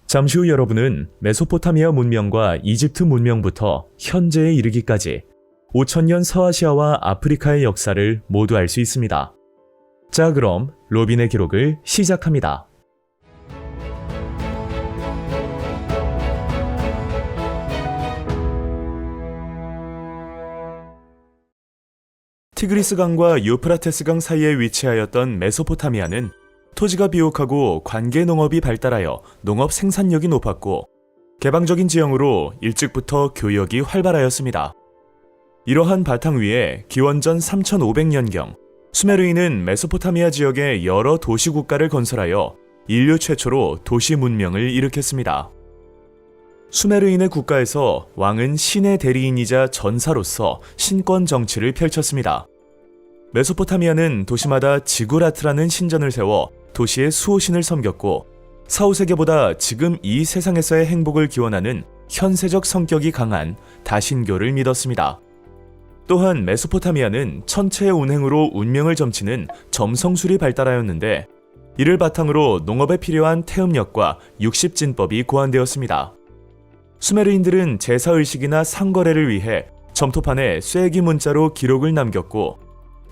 잠시 후 여러분은 메소포타미아 문명과 이집트 문명부터 현재에 이르기까지 5000년 서아시아와 아프리카의 역사를 모두 알 수 있습니다. 자, 그럼 로빈의 기록을 시작합니다. 티그리스 강과 유프라테스 강 사이에 위치하였던 메소포타미아는 토지가 비옥하고 관계 농업이 발달하여 농업 생산력이 높았고 개방적인 지형으로 일찍부터 교역이 활발하였습니다. 이러한 바탕 위에 기원전 3500년경 수메르인은 메소포타미아 지역에 여러 도시국가를 건설하여 인류 최초로 도시 문명을 일으켰습니다. 수메르인의 국가에서 왕은 신의 대리인이자 전사로서 신권 정치를 펼쳤습니다. 메소포타미아는 도시마다 지구라트라는 신전을 세워 도시의 수호신을 섬겼고 4, 5세기보다 지금 이 세상에서의 행복을 기원하는 현세적 성격이 강한 다신교를 믿었습니다. 또한 메소포타미아는 천체의 운행으로 운명을 점치는 점성술이 발달하였는데 이를 바탕으로 농업에 필요한 태음력과 육십진법이 고안되었습니다. 수메르인들은 제사의식이나 상거래를 위해 점토판에 쐐기 문자로 기록을 남겼고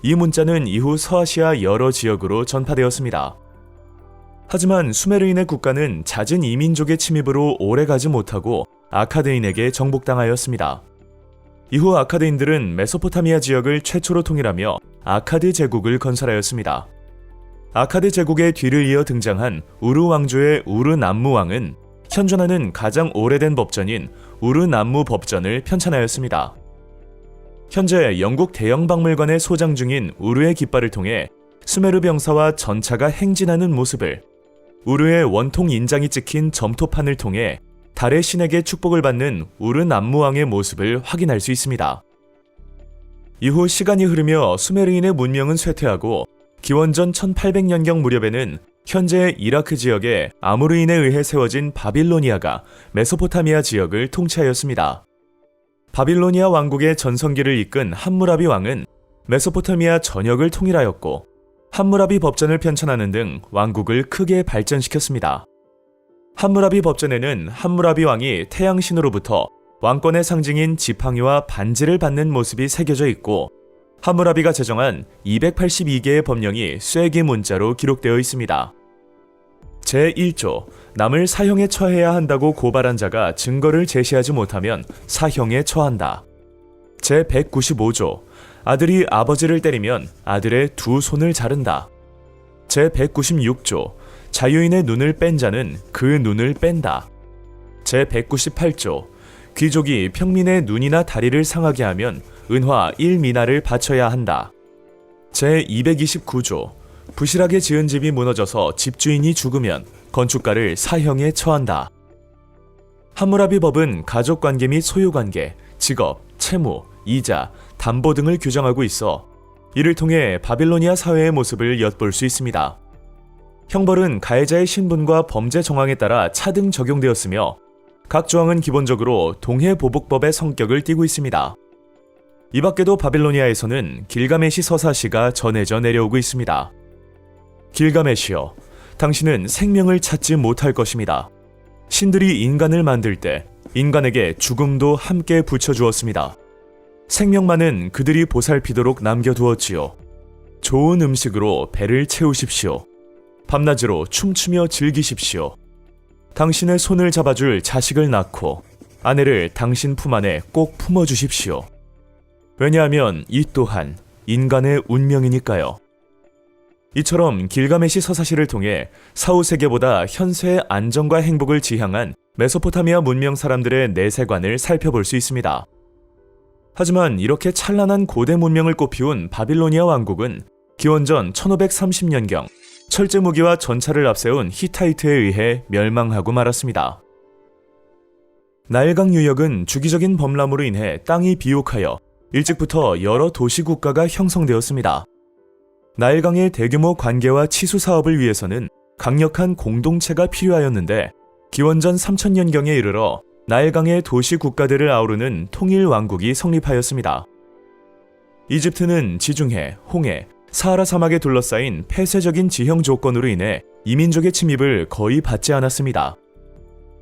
이 문자는 이후 서아시아 여러 지역으로 전파되었습니다. 하지만 수메르인의 국가는 잦은 이민족의 침입으로 오래가지 못하고 아카드인에게 정복당하였습니다. 이후 아카드인들은 메소포타미아 지역을 최초로 통일하며 아카드 제국을 건설하였습니다. 아카드 제국의 뒤를 이어 등장한 우르 왕조의 우르 남무 왕은 현존하는 가장 오래된 법전인 우르 남무 법전을 편찬하였습니다. 현재 영국 대영박물관에 소장 중인 우르의 깃발을 통해 수메르 병사와 전차가 행진하는 모습을, 우르의 원통 인장이 찍힌 점토판을 통해 달의 신에게 축복을 받는 우르 남무왕의 모습을 확인할 수 있습니다. 이후 시간이 흐르며 수메르인의 문명은 쇠퇴하고 기원전 1800년경 무렵에는 현재 이라크 지역의 아무르인에 의해 세워진 바빌로니아가 메소포타미아 지역을 통치하였습니다. 바빌로니아 왕국의 전성기를 이끈 함무라비 왕은 메소포타미아 전역을 통일하였고 함무라비 법전을 편찬하는 등 왕국을 크게 발전시켰습니다. 함무라비 법전에는 함무라비 왕이 태양신으로부터 왕권의 상징인 지팡이와 반지를 받는 모습이 새겨져 있고 함무라비가 제정한 282개의 법령이 쐐기 문자로 기록되어 있습니다. 제1조, 남을 사형에 처해야 한다고 고발한 자가 증거를 제시하지 못하면 사형에 처한다. 제195조, 아들이 아버지를 때리면 아들의 두 손을 자른다. 제196조, 자유인의 눈을 뺀 자는 그 눈을 뺀다. 제198조, 귀족이 평민의 눈이나 다리를 상하게 하면 은화 1미나를 바쳐야 한다. 제229조, 부실하게 지은 집이 무너져서 집주인이 죽으면 건축가를 사형에 처한다. 함무라비 법은 가족관계 및 소유관계, 직업, 채무, 이자, 담보 등을 규정하고 있어 이를 통해 바빌로니아 사회의 모습을 엿볼 수 있습니다. 형벌은 가해자의 신분과 범죄 정황에 따라 차등 적용되었으며 각 조항은 기본적으로 동해보복법의 성격을 띠고 있습니다. 이 밖에도 바빌로니아에서는 길가메시 서사시가 전해져 내려오고 있습니다. 길가메시여, 당신은 생명을 찾지 못할 것입니다. 신들이 인간을 만들 때 인간에게 죽음도 함께 붙여주었습니다. 생명만은 그들이 보살피도록 남겨두었지요. 좋은 음식으로 배를 채우십시오. 밤낮으로 춤추며 즐기십시오. 당신의 손을 잡아줄 자식을 낳고 아내를 당신 품 안에 꼭 품어주십시오. 왜냐하면 이 또한 인간의 운명이니까요. 이처럼 길가메시 서사시를 통해 4, 5세기보다 현세의 안정과 행복을 지향한 메소포타미아 문명 사람들의 내세관을 살펴볼 수 있습니다. 하지만 이렇게 찬란한 고대 문명을 꽃피운 바빌로니아 왕국은 기원전 1530년경 철제 무기와 전차를 앞세운 히타이트에 의해 멸망하고 말았습니다. 나일강 유역은 주기적인 범람으로 인해 땅이 비옥하여 일찍부터 여러 도시국가가 형성되었습니다. 나일강의 대규모 관계와 치수 사업을 위해서는 강력한 공동체가 필요하였는데 기원전 3000년경에 이르러 나일강의 도시 국가들을 아우르는 통일 왕국이 성립하였습니다. 이집트는 지중해, 홍해, 사하라 사막에 둘러싸인 폐쇄적인 지형 조건으로 인해 이민족의 침입을 거의 받지 않았습니다.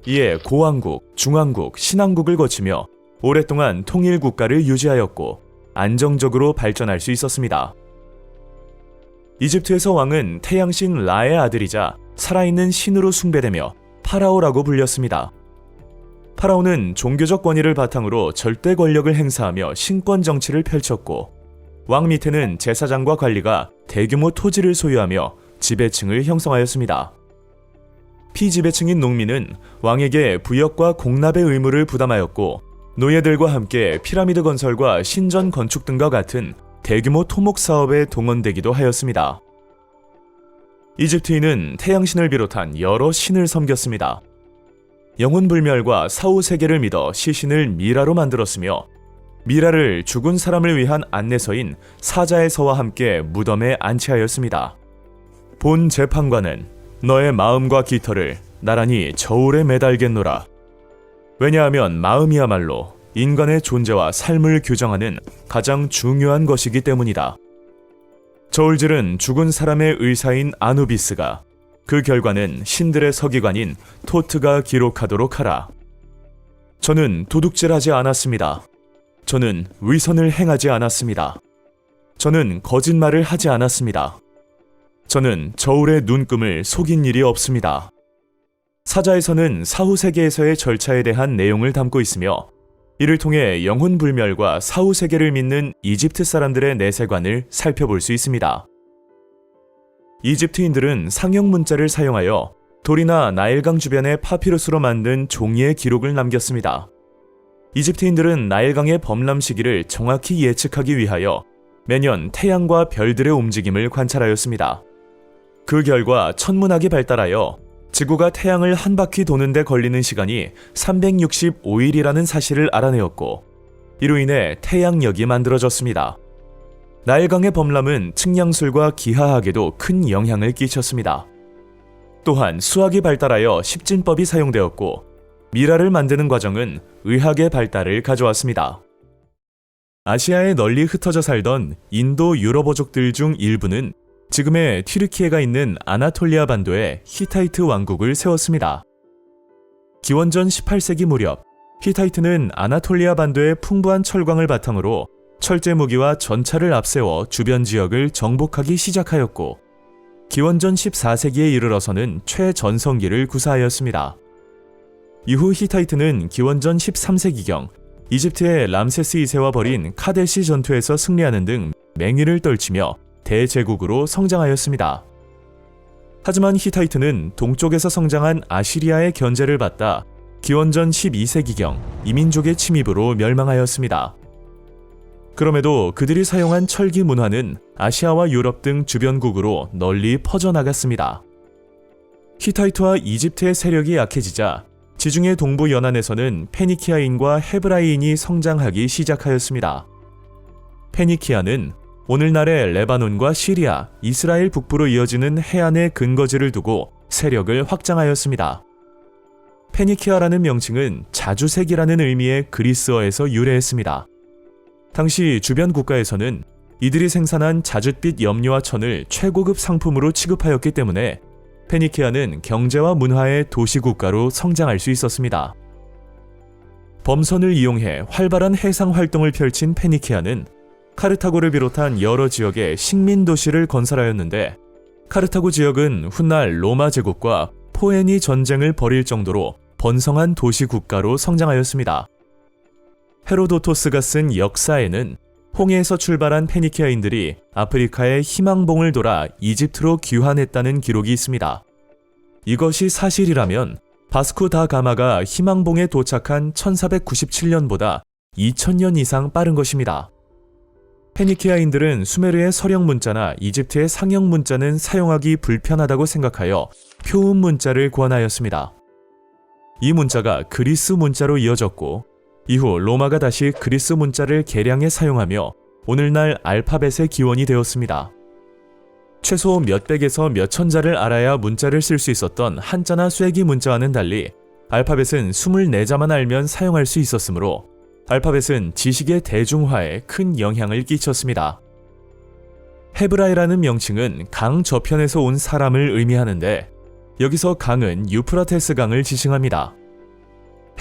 이에 고왕국, 중왕국, 신왕국을 거치며 오랫동안 통일 국가를 유지하였고 안정적으로 발전할 수 있었습니다. 이집트에서 왕은 태양신 라의 아들이자 살아있는 신으로 숭배되며 파라오라고 불렸습니다. 파라오는 종교적 권위를 바탕으로 절대 권력을 행사하며 신권 정치를 펼쳤고 왕 밑에는 제사장과 관리가 대규모 토지를 소유하며 지배층을 형성하였습니다. 피지배층인 농민은 왕에게 부역과 공납의 의무를 부담하였고 노예들과 함께 피라미드 건설과 신전 건축 등과 같은 대규모 토목 사업에 동원되기도 하였습니다. 이집트인은 태양신을 비롯한 여러 신을 섬겼습니다. 영혼불멸과 사후세계를 믿어 시신을 미라로 만들었으며 미라를 죽은 사람을 위한 안내서인 사자의 서와 함께 무덤에 안치하였습니다. 본 재판관은 너의 마음과 깃털을 나란히 저울에 매달겠노라. 왜냐하면 마음이야말로 인간의 존재와 삶을 규정하는 가장 중요한 것이기 때문이다. 저울질은 죽은 사람의 의사인 아누비스가 그 결과는 신들의 서기관인 토트가 기록하도록 하라. 저는 도둑질하지 않았습니다. 저는 위선을 행하지 않았습니다. 저는 거짓말을 하지 않았습니다. 저는 저울의 눈금을 속인 일이 없습니다. 사자에서는 사후세계에서의 절차에 대한 내용을 담고 있으며 이를 통해 영혼불멸과 사후세계를 믿는 이집트 사람들의 내세관을 살펴볼 수 있습니다. 이집트인들은 상형 문자를 사용하여 돌이나 나일강 주변의 파피루스로 만든 종이의 기록을 남겼습니다. 이집트인들은 나일강의 범람 시기를 정확히 예측하기 위하여 매년 태양과 별들의 움직임을 관찰하였습니다. 그 결과 천문학이 발달하여 지구가 태양을 한 바퀴 도는데 걸리는 시간이 365일이라는 사실을 알아내었고 이로 인해 태양력이 만들어졌습니다. 나일강의 범람은 측량술과 기하학에도 큰 영향을 끼쳤습니다. 또한 수학이 발달하여 십진법이 사용되었고 미라를 만드는 과정은 의학의 발달을 가져왔습니다. 아시아에 널리 흩어져 살던 인도 유럽어족들 중 일부는 지금의 튀르키예가 있는 아나톨리아 반도에 히타이트 왕국을 세웠습니다. 기원전 18세기 무렵 히타이트는 아나톨리아 반도의 풍부한 철광을 바탕으로 철제 무기와 전차를 앞세워 주변 지역을 정복하기 시작하였고 기원전 14세기에 이르러서는 최전성기를 구사하였습니다. 이후 히타이트는 기원전 13세기경 이집트의 람세스 2세와 벌인 카데시 전투에서 승리하는 등 맹위를 떨치며 대제국으로 성장하였습니다. 하지만 히타이트는 동쪽에서 성장한 아시리아의 견제를 받다 기원전 12세기경 이민족의 침입으로 멸망하였습니다. 그럼에도 그들이 사용한 철기 문화는 아시아와 유럽 등 주변국으로 널리 퍼져나갔습니다. 히타이트와 이집트의 세력이 약해지자 지중해 동부 연안에서는 페니키아인과 헤브라이인이 성장하기 시작하였습니다. 페니키아는 오늘날의 레바논과 시리아, 이스라엘 북부로 이어지는 해안의 근거지를 두고 세력을 확장하였습니다. 페니키아라는 명칭은 자주색이라는 의미의 그리스어에서 유래했습니다. 당시 주변 국가에서는 이들이 생산한 자줏빛 염료와 천을 최고급 상품으로 취급하였기 때문에 페니키아는 경제와 문화의 도시국가로 성장할 수 있었습니다. 범선을 이용해 활발한 해상 활동을 펼친 페니키아는 카르타고를 비롯한 여러 지역에 식민 도시를 건설하였는데 카르타고 지역은 훗날 로마 제국과 포에니 전쟁을 벌일 정도로 번성한 도시국가로 성장하였습니다. 헤로도토스가 쓴 역사에는 홍해에서 출발한 페니키아인들이 아프리카의 희망봉을 돌아 이집트로 귀환했다는 기록이 있습니다. 이것이 사실이라면 바스코 다 가마가 희망봉에 도착한 1497년보다 2000년 이상 빠른 것입니다. 페니키아인들은 수메르의 서령 문자나 이집트의 상형 문자는 사용하기 불편하다고 생각하여 표음 문자를 고안하였습니다. 이 문자가 그리스 문자로 이어졌고 이후 로마가 다시 그리스 문자를 개량해 사용하며 오늘날 알파벳의 기원이 되었습니다. 최소 몇백에서 몇천 자를 알아야 문자를 쓸 수 있었던 한자나 쐐기 문자와는 달리 알파벳은 24자만 알면 사용할 수 있었으므로 알파벳은 지식의 대중화에 큰 영향을 끼쳤습니다. 헤브라이라는 명칭은 강 저편에서 온 사람을 의미하는데 여기서 강은 유프라테스 강을 지칭합니다.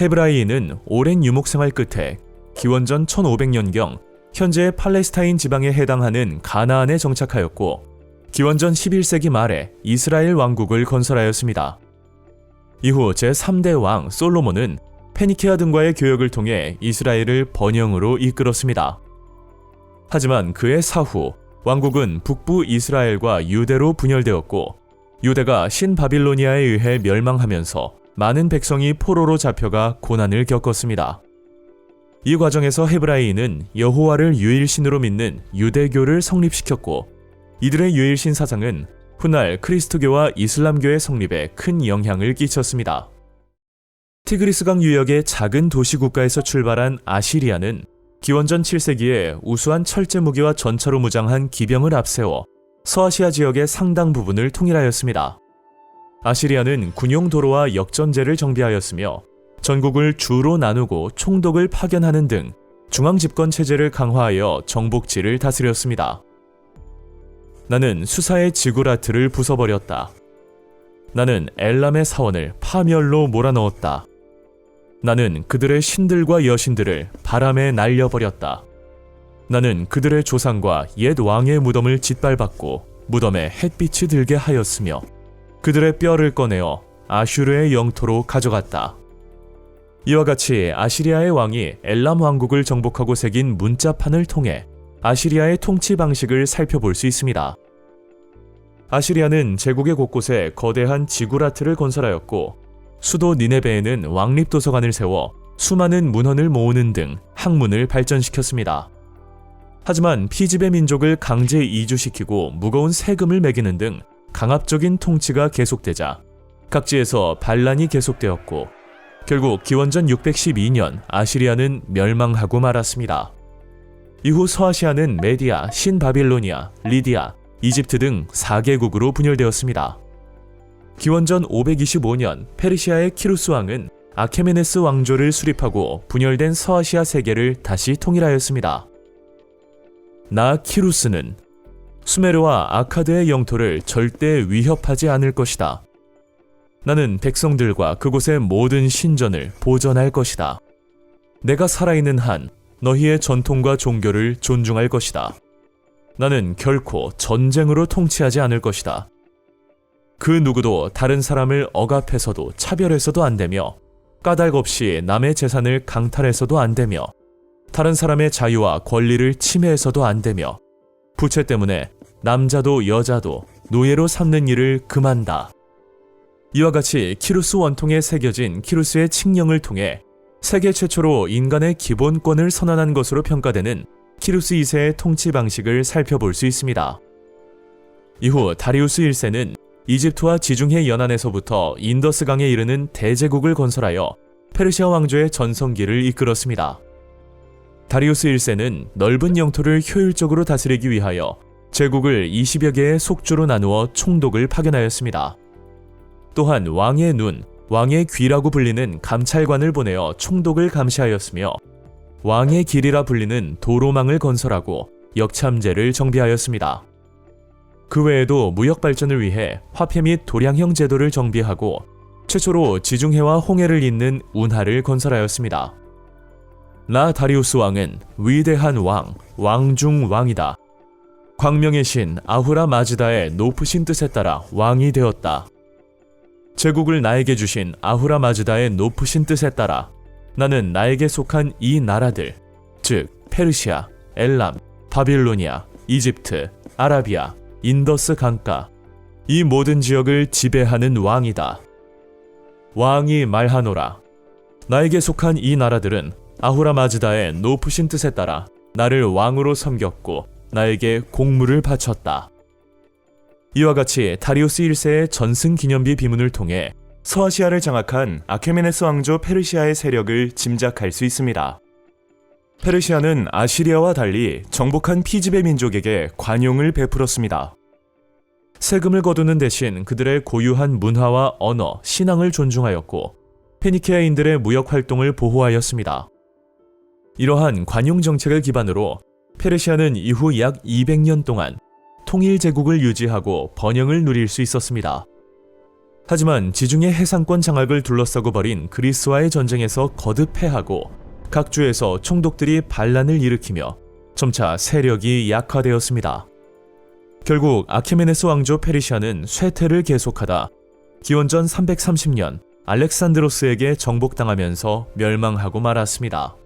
헤브라이인은 오랜 유목 생활 끝에 기원전 1500년경 현재의 팔레스타인 지방에 해당하는 가나안에 정착하였고 기원전 11세기 말에 이스라엘 왕국을 건설하였습니다. 이후 제3대 왕 솔로몬은 페니케아 등과의 교역을 통해 이스라엘을 번영으로 이끌었습니다. 하지만 그의 사후 왕국은 북부 이스라엘과 유대로 분열되었고 유대가 신바빌로니아에 의해 멸망하면서 많은 백성이 포로로 잡혀가 고난을 겪었습니다. 이 과정에서 헤브라이인은 여호와를 유일신으로 믿는 유대교를 성립시켰고 이들의 유일신 사상은 훗날 크리스토교와 이슬람교의 성립에 큰 영향을 끼쳤습니다. 티그리스강 유역의 작은 도시 국가에서 출발한 아시리아는 기원전 7세기에 우수한 철제 무기와 전차로 무장한 기병을 앞세워 서아시아 지역의 상당 부분을 통일하였습니다. 아시리아는 군용 도로와 역전제를 정비하였으며 전국을 주로 나누고 총독을 파견하는 등 중앙 집권 체제를 강화하여 정복지를 다스렸습니다. 나는 수사의 지구라트를 부숴버렸다. 나는 엘람의 사원을 파멸로 몰아넣었다. 나는 그들의 신들과 여신들을 바람에 날려버렸다. 나는 그들의 조상과 옛 왕의 무덤을 짓밟았고 무덤에 햇빛이 들게 하였으며 그들의 뼈를 꺼내어 아슈르의 영토로 가져갔다. 이와 같이 아시리아의 왕이 엘람 왕국을 정복하고 새긴 문자판을 통해 아시리아의 통치 방식을 살펴볼 수 있습니다. 아시리아는 제국의 곳곳에 거대한 지구라트를 건설하였고 수도 니네베에는 왕립도서관을 세워 수많은 문헌을 모으는 등 학문을 발전시켰습니다. 하지만 피지배 민족을 강제 이주시키고 무거운 세금을 매기는 등 강압적인 통치가 계속되자 각지에서 반란이 계속되었고 결국 기원전 612년 아시리아는 멸망하고 말았습니다. 이후 서아시아는 메디아, 신바빌로니아, 리디아, 이집트 등 4개국으로 분열되었습니다. 기원전 525년 페르시아의 키루스 왕은 아케메네스 왕조를 수립하고 분열된 서아시아 세계를 다시 통일하였습니다. 나 키루스는 수메르와 아카드의 영토를 절대 위협하지 않을 것이다. 나는 백성들과 그곳의 모든 신전을 보전할 것이다. 내가 살아있는 한 너희의 전통과 종교를 존중할 것이다. 나는 결코 전쟁으로 통치하지 않을 것이다. 그 누구도 다른 사람을 억압해서도 차별해서도 안 되며 까닭 없이 남의 재산을 강탈해서도 안 되며 다른 사람의 자유와 권리를 침해해서도 안 되며 부채 때문에 남자도 여자도 노예로 삼는 일을 금한다. 이와 같이 키루스 원통에 새겨진 키루스의 칙령을 통해 세계 최초로 인간의 기본권을 선언한 것으로 평가되는 키루스 2세의 통치 방식을 살펴볼 수 있습니다. 이후 다리우스 1세는 이집트와 지중해 연안에서부터 인더스강에 이르는 대제국을 건설하여 페르시아 왕조의 전성기를 이끌었습니다. 다리우스 1세는 넓은 영토를 효율적으로 다스리기 위하여 제국을 20여 개의 속주로 나누어 총독을 파견하였습니다. 또한 왕의 눈, 왕의 귀라고 불리는 감찰관을 보내어 총독을 감시하였으며 왕의 길이라 불리는 도로망을 건설하고 역참제를 정비하였습니다. 그 외에도 무역 발전을 위해 화폐 및 도량형 제도를 정비하고 최초로 지중해와 홍해를 잇는 운하를 건설하였습니다. 나 다리우스 왕은 위대한 왕, 왕 중 왕이다. 광명의 신 아후라 마즈다의 높으신 뜻에 따라 왕이 되었다. 제국을 나에게 주신 아후라 마즈다의 높으신 뜻에 따라 나는 나에게 속한 이 나라들, 즉 페르시아, 엘람, 바빌로니아, 이집트, 아라비아, 인더스 강가, 이 모든 지역을 지배하는 왕이다. 왕이 말하노라. 나에게 속한 이 나라들은 아후라 마즈다의 높으신 뜻에 따라 나를 왕으로 섬겼고 나에게 공물을 바쳤다. 이와 같이 다리우스 1세의 전승 기념비 비문을 통해 서아시아를 장악한 아케메네스 왕조 페르시아의 세력을 짐작할 수 있습니다. 페르시아는 아시리아와 달리 정복한 피지배 민족에게 관용을 베풀었습니다. 세금을 거두는 대신 그들의 고유한 문화와 언어, 신앙을 존중하였고 페니케아인들의 무역 활동을 보호하였습니다. 이러한 관용 정책을 기반으로 페르시아는 이후 약 200년 동안 통일 제국을 유지하고 번영을 누릴 수 있었습니다. 하지만 지중해 해상권 장악을 둘러싸고 벌인 그리스와의 전쟁에서 거듭 패하고 각 주에서 총독들이 반란을 일으키며 점차 세력이 약화되었습니다. 결국 아케메네스 왕조 페르시아는 쇠퇴를 계속하다 기원전 330년 알렉산드로스에게 정복당하면서 멸망하고 말았습니다.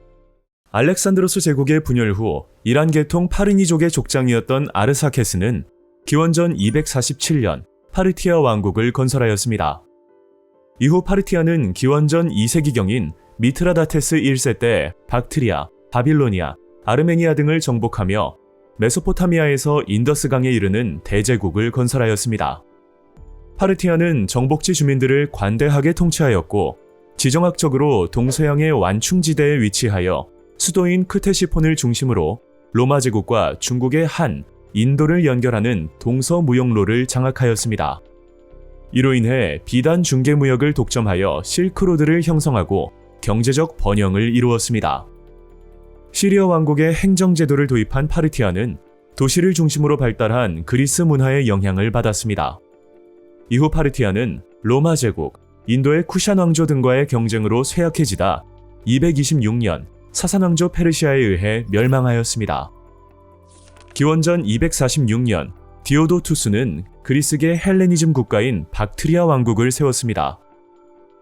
알렉산드로스 제국의 분열 후 이란 계통 파르니족의 족장이었던 아르사케스는 기원전 247년 파르티아 왕국을 건설하였습니다. 이후 파르티아는 기원전 2세기경인 미트라다테스 1세 때 박트리아, 바빌로니아, 아르메니아 등을 정복하며 메소포타미아에서 인더스강에 이르는 대제국을 건설하였습니다. 파르티아는 정복지 주민들을 관대하게 통치하였고 지정학적으로 동서양의 완충지대에 위치하여 수도인 크테시폰을 중심으로 로마 제국과 중국의 한, 인도를 연결하는 동서무역로를 장악하였습니다. 이로 인해 비단 중개무역을 독점하여 실크로드를 형성하고 경제적 번영을 이루었습니다. 시리아 왕국의 행정제도를 도입한 파르티아는 도시를 중심으로 발달한 그리스 문화의 영향을 받았습니다. 이후 파르티아는 로마 제국, 인도의 쿠샨 왕조 등과의 경쟁으로 쇠약해지다 226년 사산왕조 페르시아에 의해 멸망하였습니다. 기원전 246년 디오도투스는 그리스계 헬레니즘 국가인 박트리아 왕국을 세웠습니다.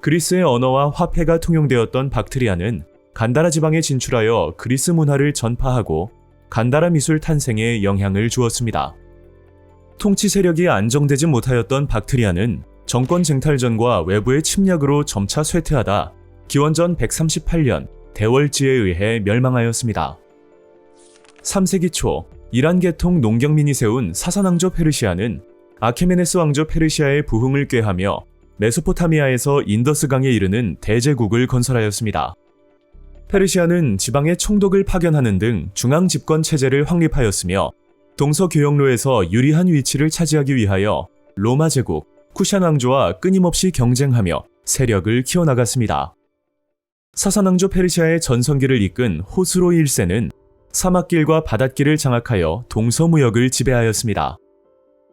그리스의 언어와 화폐가 통용되었던 박트리아는 간다라 지방에 진출하여 그리스 문화를 전파하고 간다라 미술 탄생에 영향을 주었습니다. 통치 세력이 안정되지 못하였던 박트리아는 정권 쟁탈전과 외부의 침략으로 점차 쇠퇴하다 기원전 138년 대월지에 의해 멸망하였습니다. 3세기 초 이란 계통 농경민이 세운 사산왕조 페르시아는 아케메네스 왕조 페르시아의 부흥을 꾀하며 메소포타미아에서 인더스강에 이르는 대제국을 건설하였습니다. 페르시아는 지방의 총독을 파견하는 등 중앙 집권 체제를 확립하였으며 동서교역로에서 유리한 위치를 차지하기 위하여 로마 제국, 쿠샨 왕조와 끊임없이 경쟁하며 세력을 키워나갔습니다. 사산왕조 페르시아의 전성기를 이끈 호스로 1세는 사막길과 바닷길을 장악하여 동서무역을 지배하였습니다.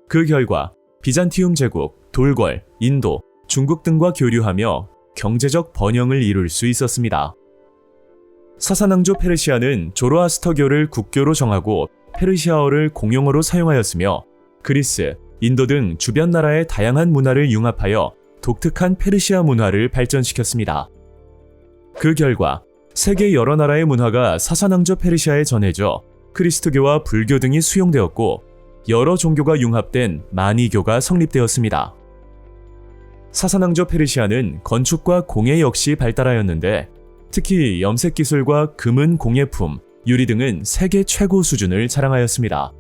그 결과 비잔티움 제국, 돌궐, 인도, 중국 등과 교류하며 경제적 번영을 이룰 수 있었습니다. 사산왕조 페르시아는 조로아스터교를 국교로 정하고 페르시아어를 공용어로 사용하였으며 그리스, 인도 등 주변 나라의 다양한 문화를 융합하여 독특한 페르시아 문화를 발전시켰습니다. 그 결과 세계 여러 나라의 문화가 사산왕조 페르시아에 전해져 크리스토교와 불교 등이 수용되었고 여러 종교가 융합된 마니교가 성립되었습니다. 사산왕조 페르시아는 건축과 공예 역시 발달하였는데 특히 염색 기술과 금은 공예품, 유리 등은 세계 최고 수준을 자랑하였습니다.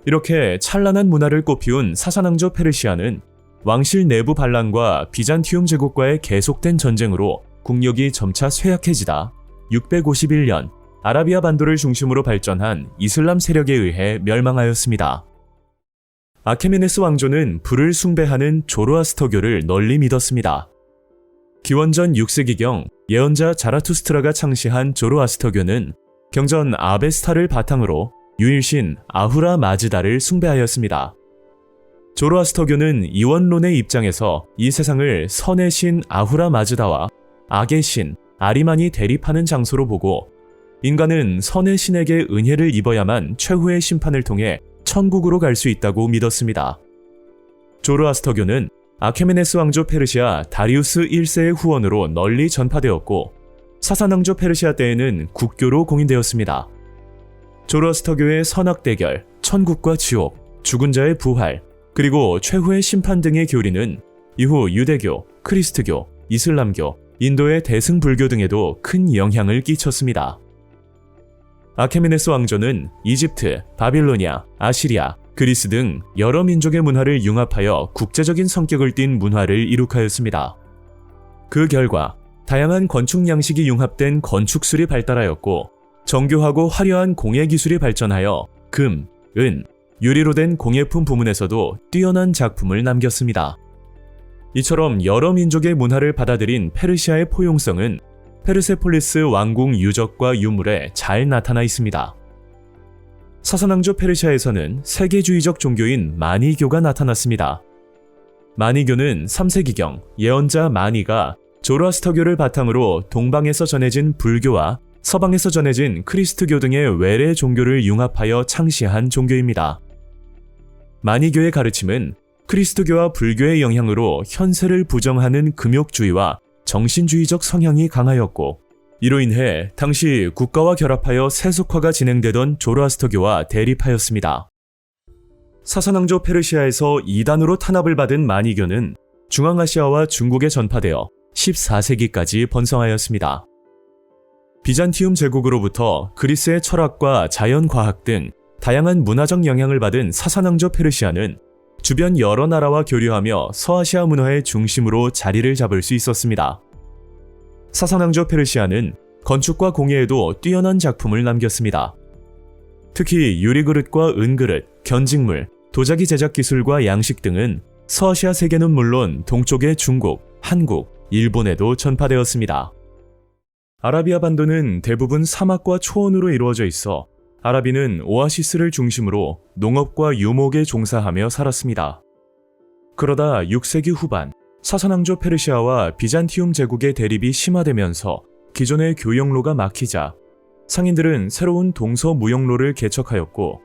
이렇게 찬란한 문화를 꽃피운 사산왕조 페르시아는 왕실 내부 반란과 비잔티움 제국과의 계속된 전쟁으로 국력이 점차 쇠약해지다 651년 아라비아 반도를 중심으로 발전한 이슬람 세력에 의해 멸망하였습니다. 아케메네스 왕조는 불을 숭배하는 조로아스터교를 널리 믿었습니다. 기원전 6세기경 예언자 자라투스트라가 창시한 조로아스터교는 경전 아베스타를 바탕으로 유일신 아후라 마즈다를 숭배하였습니다. 조로아스터교는 이원론의 입장에서 이 세상을 선의 신 아후라 마즈다와 악의 신 아리만이 대립하는 장소로 보고 인간은 선의 신에게 은혜를 입어야만 최후의 심판을 통해 천국으로 갈 수 있다고 믿었습니다. 조로아스터교는 아케메네스 왕조 페르시아 다리우스 1세의 후원으로 널리 전파되었고 사산왕조 페르시아 때에는 국교로 공인되었습니다. 조로아스터교의 선악대결, 천국과 지옥, 죽은 자의 부활, 그리고 최후의 심판 등의 교리는 이후 유대교, 크리스트교, 이슬람교, 인도의 대승불교 등에도 큰 영향을 끼쳤습니다. 아케메네스 왕조는 이집트, 바빌로니아, 아시리아, 그리스 등 여러 민족의 문화를 융합하여 국제적인 성격을 띤 문화를 이룩하였습니다. 그 결과 다양한 건축 양식이 융합된 건축술이 발달하였고 정교하고 화려한 공예 기술이 발전하여 금, 은, 유리로 된 공예품 부문에서도 뛰어난 작품을 남겼습니다. 이처럼 여러 민족의 문화를 받아들인 페르시아의 포용성은 페르세폴리스 왕궁 유적과 유물에 잘 나타나 있습니다. 사산왕조 페르시아에서는 세계주의적 종교인 마니교가 나타났습니다. 마니교는 3세기경 예언자 마니가 조로아스터교를 바탕으로 동방에서 전해진 불교와 서방에서 전해진 크리스트교 등의 외래 종교를 융합하여 창시한 종교입니다. 마니교의 가르침은 크리스트교와 불교의 영향으로 현세를 부정하는 금욕주의와 정신주의적 성향이 강하였고, 이로 인해 당시 국가와 결합하여 세속화가 진행되던 조로아스터교와 대립하였습니다. 사사낭조 페르시아에서 이단으로 탄압을 받은 마니교는 중앙아시아와 중국에 전파되어 14세기까지 번성하였습니다. 비잔티움 제국으로부터 그리스의 철학과 자연과학 등 다양한 문화적 영향을 받은 사사낭조 페르시아는 주변 여러 나라와 교류하며 서아시아 문화의 중심으로 자리를 잡을 수 있었습니다. 사사낭조 페르시아는 건축과 공예에도 뛰어난 작품을 남겼습니다. 특히 유리그릇과 은그릇, 견직물, 도자기 제작 기술과 양식 등은 서아시아 세계는 물론 동쪽의 중국, 한국, 일본에도 전파되었습니다. 아라비아 반도는 대부분 사막과 초원으로 이루어져 있어 아라비는 오아시스를 중심으로 농업과 유목에 종사하며 살았습니다. 그러다 6세기 후반 사사낭조 페르시아와 비잔티움 제국의 대립이 심화되면서 기존의 교역로가 막히자 상인들은 새로운 동서무역로를 개척하였고,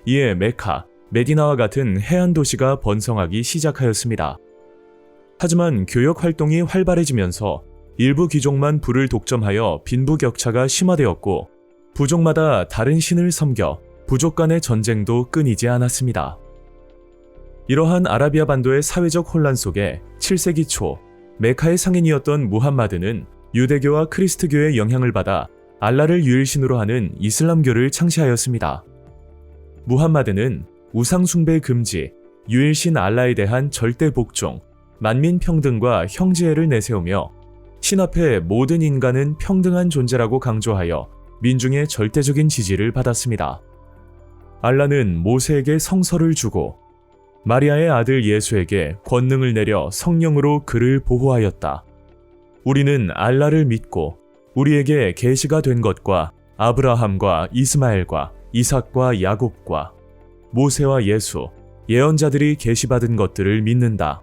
이에 메카, 메디나와 같은 해안 도시가 번성하기 시작하였습니다. 하지만 교역 활동이 활발해지면서 일부 귀족만 부를 독점하여 빈부격차가 심화되었고, 부족마다 다른 신을 섬겨 부족 간의 전쟁도 끊이지 않았습니다. 이러한 아라비아 반도의 사회적 혼란 속에 7세기 초 메카의 상인이었던 무함마드는 유대교와 크리스트교의 영향을 받아 알라를 유일신으로 하는 이슬람교를 창시하였습니다. 무함마드는 우상 숭배 금지, 유일신 알라에 대한 절대 복종, 만민 평등과 형제애를 내세우며 신 앞에 모든 인간은 평등한 존재라고 강조하여 민중의 절대적인 지지를 받았습니다. 알라는 모세에게 성서를 주고 마리아의 아들 예수에게 권능을 내려 성령으로 그를 보호하였다. 우리는 알라를 믿고 우리에게 계시가 된 것과 아브라함과 이스마엘과 이삭과 야곱과 모세와 예수, 예언자들이 계시받은 것들을 믿는다.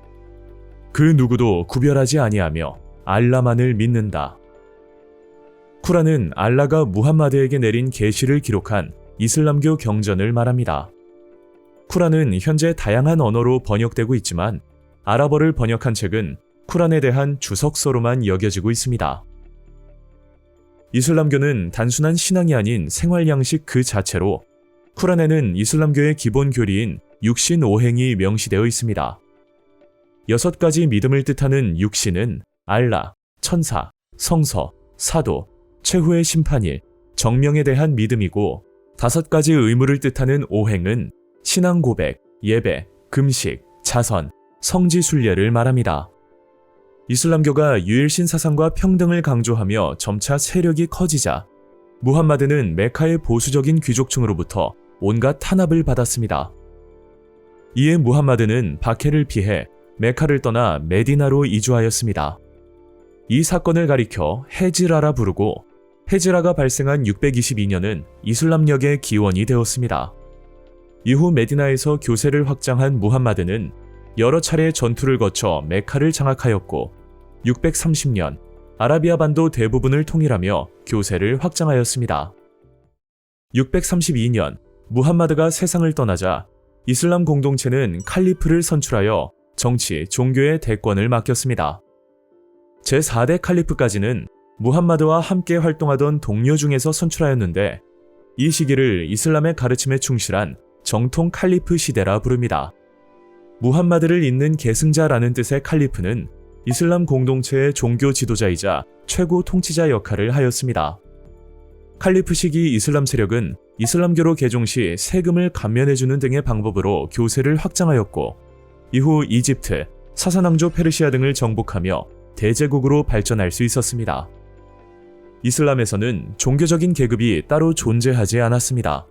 그 누구도 구별하지 아니하며 알라만을 믿는다. 쿠란은 알라가 무함마드에게 내린 계시를 기록한 이슬람교 경전을 말합니다. 쿠란은 현재 다양한 언어로 번역되고 있지만 아랍어를 번역한 책은 쿠란에 대한 주석서로만 여겨지고 있습니다. 이슬람교는 단순한 신앙이 아닌 생활 양식 그 자체로 쿠란에는 이슬람교의 기본 교리인 육신 5행이 명시되어 있습니다. 6가지 믿음을 뜻하는 육신은 알라, 천사, 성서, 사도, 최후의 심판일, 정명에 대한 믿음이고, 5가지 의무를 뜻하는 5행은 신앙 고백, 예배, 금식, 자선, 성지 순례를 말합니다. 이슬람교가 유일신 사상과 평등을 강조하며 점차 세력이 커지자 무함마드는 메카의 보수적인 귀족층으로부터 온갖 탄압을 받았습니다. 이에 무함마드는 박해를 피해 메카를 떠나 메디나로 이주하였습니다. 이 사건을 가리켜 헤지라라 부르고, 헤지라가 발생한 622년은 이슬람력의 기원이 되었습니다. 이후 메디나에서 교세를 확장한 무함마드는 여러 차례 전투를 거쳐 메카를 장악하였고, 630년 아라비아 반도 대부분을 통일하며 교세를 확장하였습니다. 632년 무함마드가 세상을 떠나자 이슬람 공동체는 칼리프를 선출하여 정치, 종교의 대권을 맡겼습니다. 제4대 칼리프까지는 무함마드와 함께 활동하던 동료 중에서 선출하였는데, 이 시기를 이슬람의 가르침에 충실한 정통 칼리프 시대라 부릅니다. 무함마드를 잇는 계승자라는 뜻의 칼리프는 이슬람 공동체의 종교 지도자이자 최고 통치자 역할을 하였습니다. 칼리프 시기 이슬람 세력은 이슬람교로 개종 시 세금을 감면해주는 등의 방법으로 교세를 확장하였고, 이후 이집트, 사사낭조 페르시아 등을 정복하며 대제국으로 발전할 수 있었습니다. 이슬람에서는 종교적인 계급이 따로 존재하지 않았습니다.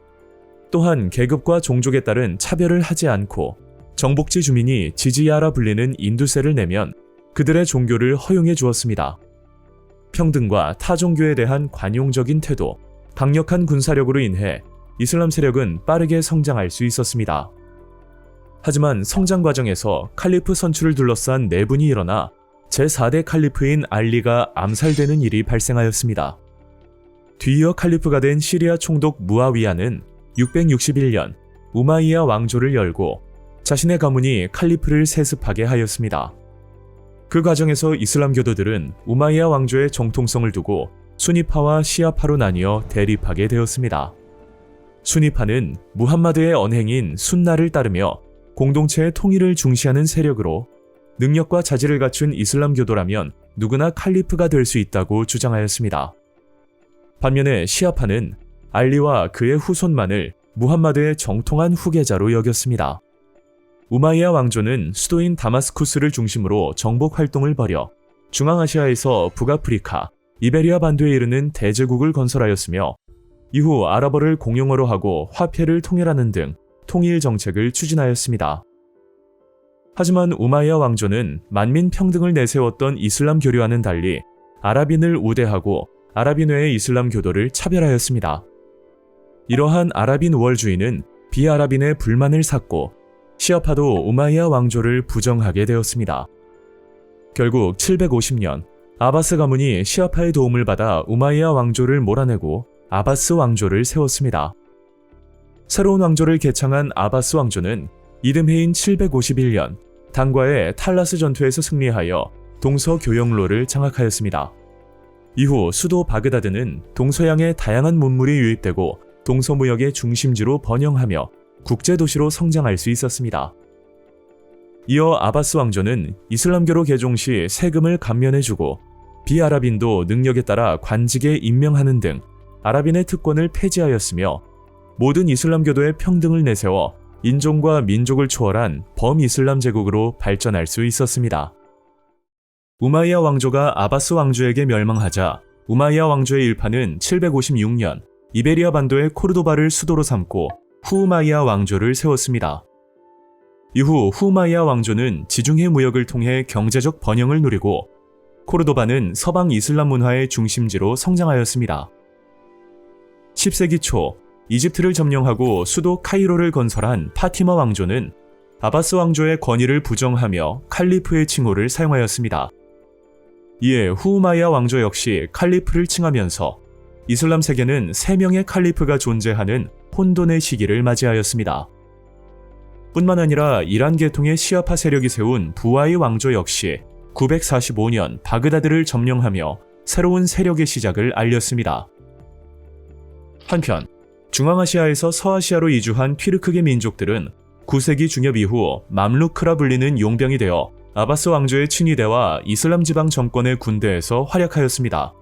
또한 계급과 종족에 따른 차별을 하지 않고, 정복지 주민이 지지야라 불리는 인두세를 내면 그들의 종교를 허용해 주었습니다. 평등과 타 종교에 대한 관용적인 태도, 강력한 군사력으로 인해 이슬람 세력은 빠르게 성장할 수 있었습니다. 하지만 성장 과정에서 칼리프 선출을 둘러싼 내분이 일어나 제4대 칼리프인 알리가 암살되는 일이 발생하였습니다. 뒤이어 칼리프가 된 시리아 총독 무아위야는 661년 우마이야 왕조를 열고 자신의 가문이 칼리프를 세습하게 하였습니다. 그 과정에서 이슬람 교도들은 우마이야 왕조의 정통성을 두고 수니파와 시아파로 나뉘어 대립하게 되었습니다. 수니파는 무함마드의 언행인 순나를 따르며 공동체의 통일을 중시하는 세력으로 능력과 자질을 갖춘 이슬람 교도라면 누구나 칼리프가 될 수 있다고 주장하였습니다. 반면에 시아파는 알리와 그의 후손만을 무함마드의 정통한 후계자로 여겼습니다. 우마이야 왕조는 수도인 다마스쿠스를 중심으로 정복 활동을 벌여 중앙아시아에서 북아프리카, 이베리아 반도에 이르는 대제국을 건설하였으며 이후 아랍어를 공용어로 하고 화폐를 통일하는 등 통일 정책을 추진하였습니다. 하지만 우마이야 왕조는 만민 평등을 내세웠던 이슬람 교류와는 달리 아랍인을 우대하고 아랍인 외의 이슬람 교도를 차별하였습니다. 이러한 아랍인 우월주의는 비아랍인의 불만을 샀고 시아파도 우마이야 왕조를 부정하게 되었습니다. 결국 750년 아바스 가문이 시아파의 도움을 받아 우마이야 왕조를 몰아내고 아바스 왕조를 세웠습니다. 새로운 왕조를 개창한 아바스 왕조는 이듬해인 751년 당과의 탈라스 전투에서 승리하여 동서교역로를 장악하였습니다. 이후 수도 바그다드는 동서양의 다양한 문물이 유입되고 동서무역의 중심지로 번영하며 국제도시로 성장할 수 있었습니다. 이어 아바스 왕조는 이슬람교로 개종 시 세금을 감면해주고 비아랍인도 능력에 따라 관직에 임명하는 등 아랍인의 특권을 폐지하였으며 모든 이슬람교도의 평등을 내세워 인종과 민족을 초월한 범이슬람 제국으로 발전할 수 있었습니다. 우마이야 왕조가 아바스 왕조에게 멸망하자 우마이야 왕조의 일파는 756년 이베리아 반도의 코르도바를 수도로 삼고 후우마이야 왕조를 세웠습니다. 이후 후우마이야 왕조는 지중해 무역을 통해 경제적 번영을 누리고 코르도바는 서방 이슬람 문화의 중심지로 성장하였습니다. 10세기 초 이집트를 점령하고 수도 카이로를 건설한 파티마 왕조는 아바스 왕조의 권위를 부정하며 칼리프의 칭호를 사용하였습니다. 이에 후우마이야 왕조 역시 칼리프를 칭하면서 이슬람 세계는 3명의 칼리프가 존재하는 혼돈의 시기를 맞이하였습니다. 뿐만 아니라 이란 계통의 시아파 세력이 세운 부하이 왕조 역시 945년 바그다드를 점령하며 새로운 세력의 시작을 알렸습니다. 한편 중앙아시아에서 서아시아로 이주한 튀르크계 민족들은 9세기 중엽 이후 맘루크라 불리는 용병이 되어 아바스 왕조의 친위대와 이슬람 지방 정권의 군대에서 활약하였습니다.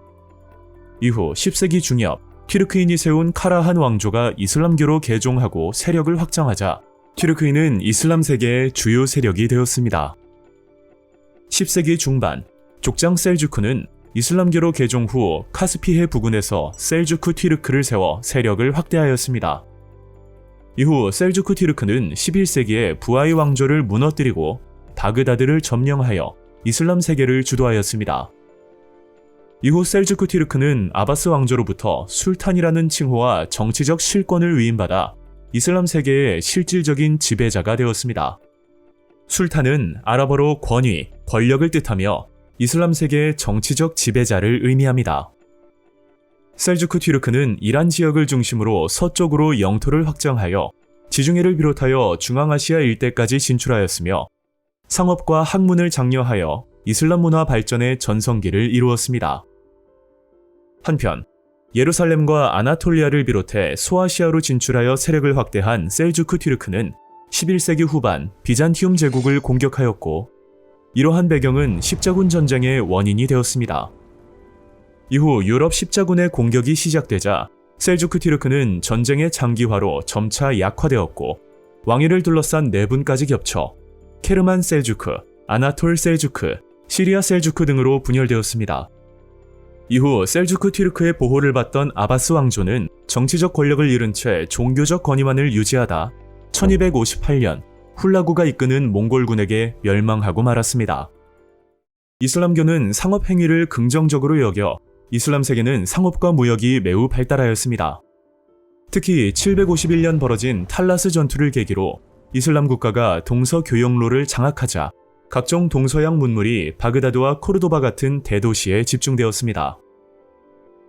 이후 10세기 중엽 튀르크인이 세운 카라한 왕조가 이슬람교로 개종하고 세력을 확장하자 튀르크인은 이슬람 세계의 주요 세력이 되었습니다. 10세기 중반 족장 셀주크는 이슬람교로 개종 후 카스피해 부근에서 셀주크 튀르크를 세워 세력을 확대하였습니다. 이후 셀주크 튀르크는 11세기에 부하이 왕조를 무너뜨리고 바그다드를 점령하여 이슬람 세계를 주도하였습니다. 이후 셀주크 튀르크는 아바스 왕조로부터 술탄이라는 칭호와 정치적 실권을 위임받아 이슬람 세계의 실질적인 지배자가 되었습니다. 술탄은 아랍어로 권위, 권력을 뜻하며 이슬람 세계의 정치적 지배자를 의미합니다. 셀주크 튀르크는 이란 지역을 중심으로 서쪽으로 영토를 확장하여 지중해를 비롯하여 중앙아시아 일대까지 진출하였으며 상업과 학문을 장려하여 이슬람 문화 발전의 전성기를 이루었습니다. 한편 예루살렘과 아나톨리아를 비롯해 소아시아로 진출하여 세력을 확대한 셀주크 튀르크는 11세기 후반 비잔티움 제국을 공격하였고 이러한 배경은 십자군 전쟁의 원인이 되었습니다. 이후 유럽 십자군의 공격이 시작되자 셀주크 튀르크는 전쟁의 장기화로 점차 약화되었고 왕위를 둘러싼 내분까지 겹쳐 케르만 셀주크, 아나톨 셀주크, 시리아 셀주크 등으로 분열되었습니다. 이후 셀주크 튀르크의 보호를 받던 아바스 왕조는 정치적 권력을 잃은 채 종교적 권위만을 유지하다 1258년 훌라구가 이끄는 몽골군에게 멸망하고 말았습니다. 이슬람교는 상업 행위를 긍정적으로 여겨 이슬람 세계는 상업과 무역이 매우 발달하였습니다. 특히 751년 벌어진 탈라스 전투를 계기로 이슬람 국가가 동서 교역로를 장악하자 각종 동서양 문물이 바그다드와 코르도바 같은 대도시에 집중되었습니다.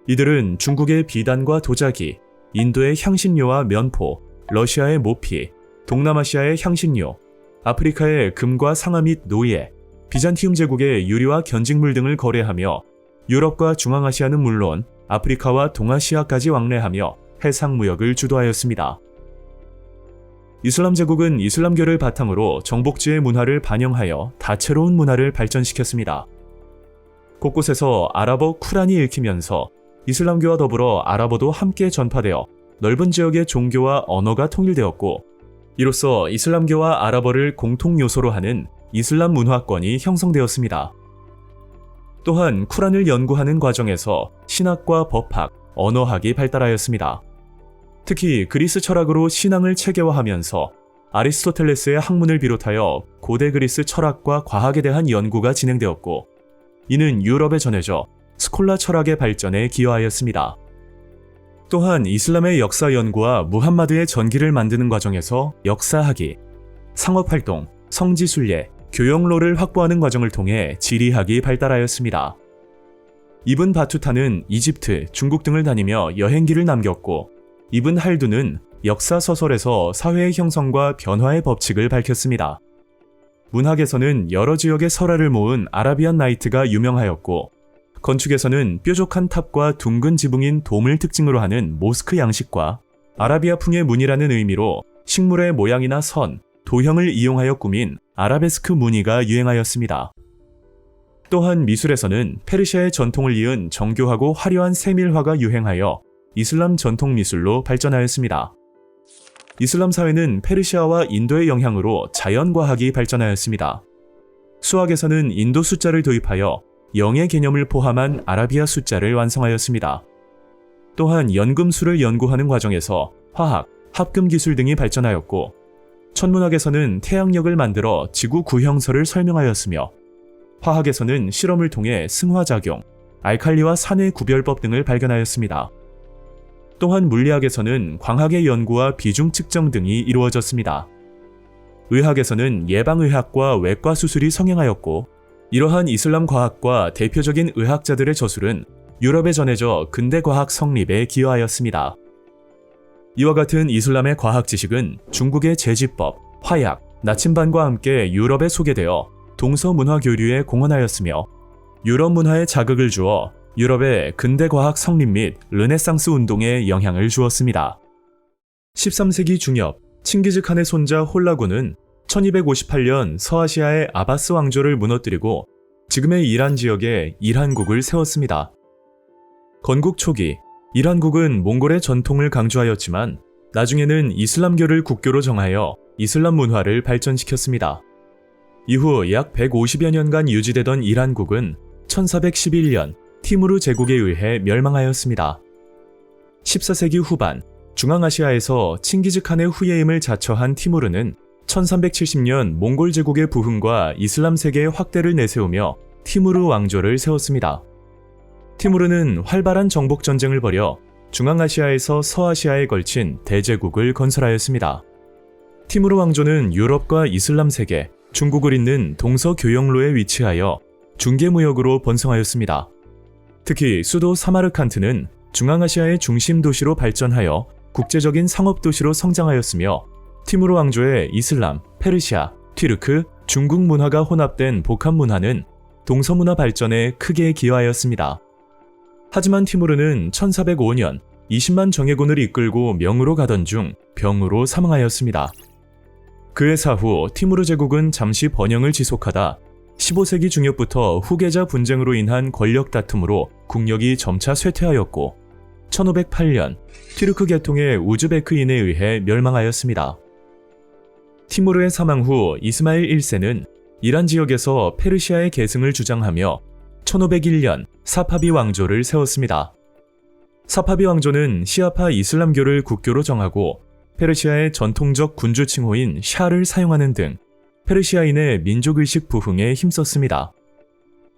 이들은 중국의 비단과 도자기, 인도의 향신료와 면포, 러시아의 모피, 동남아시아의 향신료, 아프리카의 금과 상아 및 노예, 비잔티움 제국의 유리와 견직물 등을 거래하며 유럽과 중앙아시아는 물론 아프리카와 동아시아까지 왕래하며 해상 무역을 주도하였습니다. 이슬람 제국은 이슬람교를 바탕으로 정복지의 문화를 반영하여 다채로운 문화를 발전시켰습니다. 곳곳에서 아랍어 쿠란이 읽히면서 이슬람교와 더불어 아랍어도 함께 전파되어 넓은 지역의 종교와 언어가 통일되었고, 이로써 이슬람교와 아랍어를 공통 요소로 하는 이슬람 문화권이 형성되었습니다. 또한 쿠란을 연구하는 과정에서 신학과 법학, 언어학이 발달하였습니다. 특히 그리스 철학으로 신앙을 체계화하면서 아리스토텔레스의 학문을 비롯하여 고대 그리스 철학과 과학에 대한 연구가 진행되었고, 이는 유럽에 전해져 스콜라 철학의 발전에 기여하였습니다. 또한 이슬람의 역사 연구와 무함마드의 전기를 만드는 과정에서 역사학이, 상업활동, 성지순례, 교역로를 확보하는 과정을 통해 지리학이 발달하였습니다. 이븐 바투타는 이집트, 중국 등을 다니며 여행기를 남겼고, 이븐 할두는 역사 서설에서 사회의 형성과 변화의 법칙을 밝혔습니다. 문학에서는 여러 지역의 설화를 모은 아라비안 나이트가 유명하였고, 건축에서는 뾰족한 탑과 둥근 지붕인 돔을 특징으로 하는 모스크 양식과 아라비아풍의 문이라는 의미로 식물의 모양이나 선, 도형을 이용하여 꾸민 아라베스크 무늬가 유행하였습니다. 또한 미술에서는 페르시아의 전통을 이은 정교하고 화려한 세밀화가 유행하여 이슬람 전통 미술로 발전하였습니다. 이슬람 사회는 페르시아와 인도의 영향으로 자연과학이 발전하였습니다. 수학에서는 인도 숫자를 도입하여 0의 개념을 포함한 아라비아 숫자를 완성하였습니다. 또한 연금술을 연구하는 과정에서 화학, 합금 기술 등이 발전하였고, 천문학에서는 태양력을 만들어 지구 구형설을 설명하였으며, 화학에서는 실험을 통해 승화작용, 알칼리와 산의 구별법 등을 발견하였습니다. 또한 물리학에서는 광학의 연구와 비중 측정 등이 이루어졌습니다. 의학에서는 예방의학과 외과 수술이 성행하였고, 이러한 이슬람 과학과 대표적인 의학자들의 저술은 유럽에 전해져 근대과학 성립에 기여하였습니다. 이와 같은 이슬람의 과학 지식은 중국의 제지법, 화약, 나침반과 함께 유럽에 소개되어 동서문화 교류에 공헌하였으며, 유럽 문화에 자극을 주어 유럽의 근대과학 성립 및 르네상스 운동에 영향을 주었습니다. 13세기 중엽, 칭기즈칸의 손자 홀라군은 1258년 서아시아의 아바스 왕조를 무너뜨리고 지금의 이란 지역에 이란국을 세웠습니다. 건국 초기, 이란국은 몽골의 전통을 강조하였지만 나중에는 이슬람교를 국교로 정하여 이슬람 문화를 발전시켰습니다. 이후 약 150여 년간 유지되던 이란국은 1411년 티무르 제국에 의해 멸망하였습니다. 14세기 후반, 중앙아시아에서 칭기즈칸의 후예임을 자처한 티무르는 1370년 몽골 제국의 부흥과 이슬람 세계의 확대를 내세우며 티무르 왕조를 세웠습니다. 티무르는 활발한 정복 전쟁을 벌여 중앙아시아에서 서아시아에 걸친 대제국을 건설하였습니다. 티무르 왕조는 유럽과 이슬람 세계, 중국을 잇는 동서 교역로에 위치하여 중개무역으로 번성하였습니다. 특히 수도 사마르칸트는 중앙아시아의 중심 도시로 발전하여 국제적인 상업 도시로 성장하였으며, 티무르 왕조의 이슬람, 페르시아, 튀르크, 중국 문화가 혼합된 복합 문화는 동서문화 발전에 크게 기여하였습니다. 하지만 티무르는 1405년 20만 정예군을 이끌고 명으로 가던 중 병으로 사망하였습니다. 그의 사후 티무르 제국은 잠시 번영을 지속하다 15세기 중엽부터 후계자 분쟁으로 인한 권력 다툼으로 국력이 점차 쇠퇴하였고, 1508년 튀르크 계통의 우즈베크인에 의해 멸망하였습니다. 티무르의 사망 후 이스마일 1세는 이란 지역에서 페르시아의 계승을 주장하며 1501년 사파비 왕조를 세웠습니다. 사파비 왕조는 시아파 이슬람교를 국교로 정하고 페르시아의 전통적 군주 칭호인 샤를 사용하는 등 페르시아인의 민족의식 부흥에 힘썼습니다.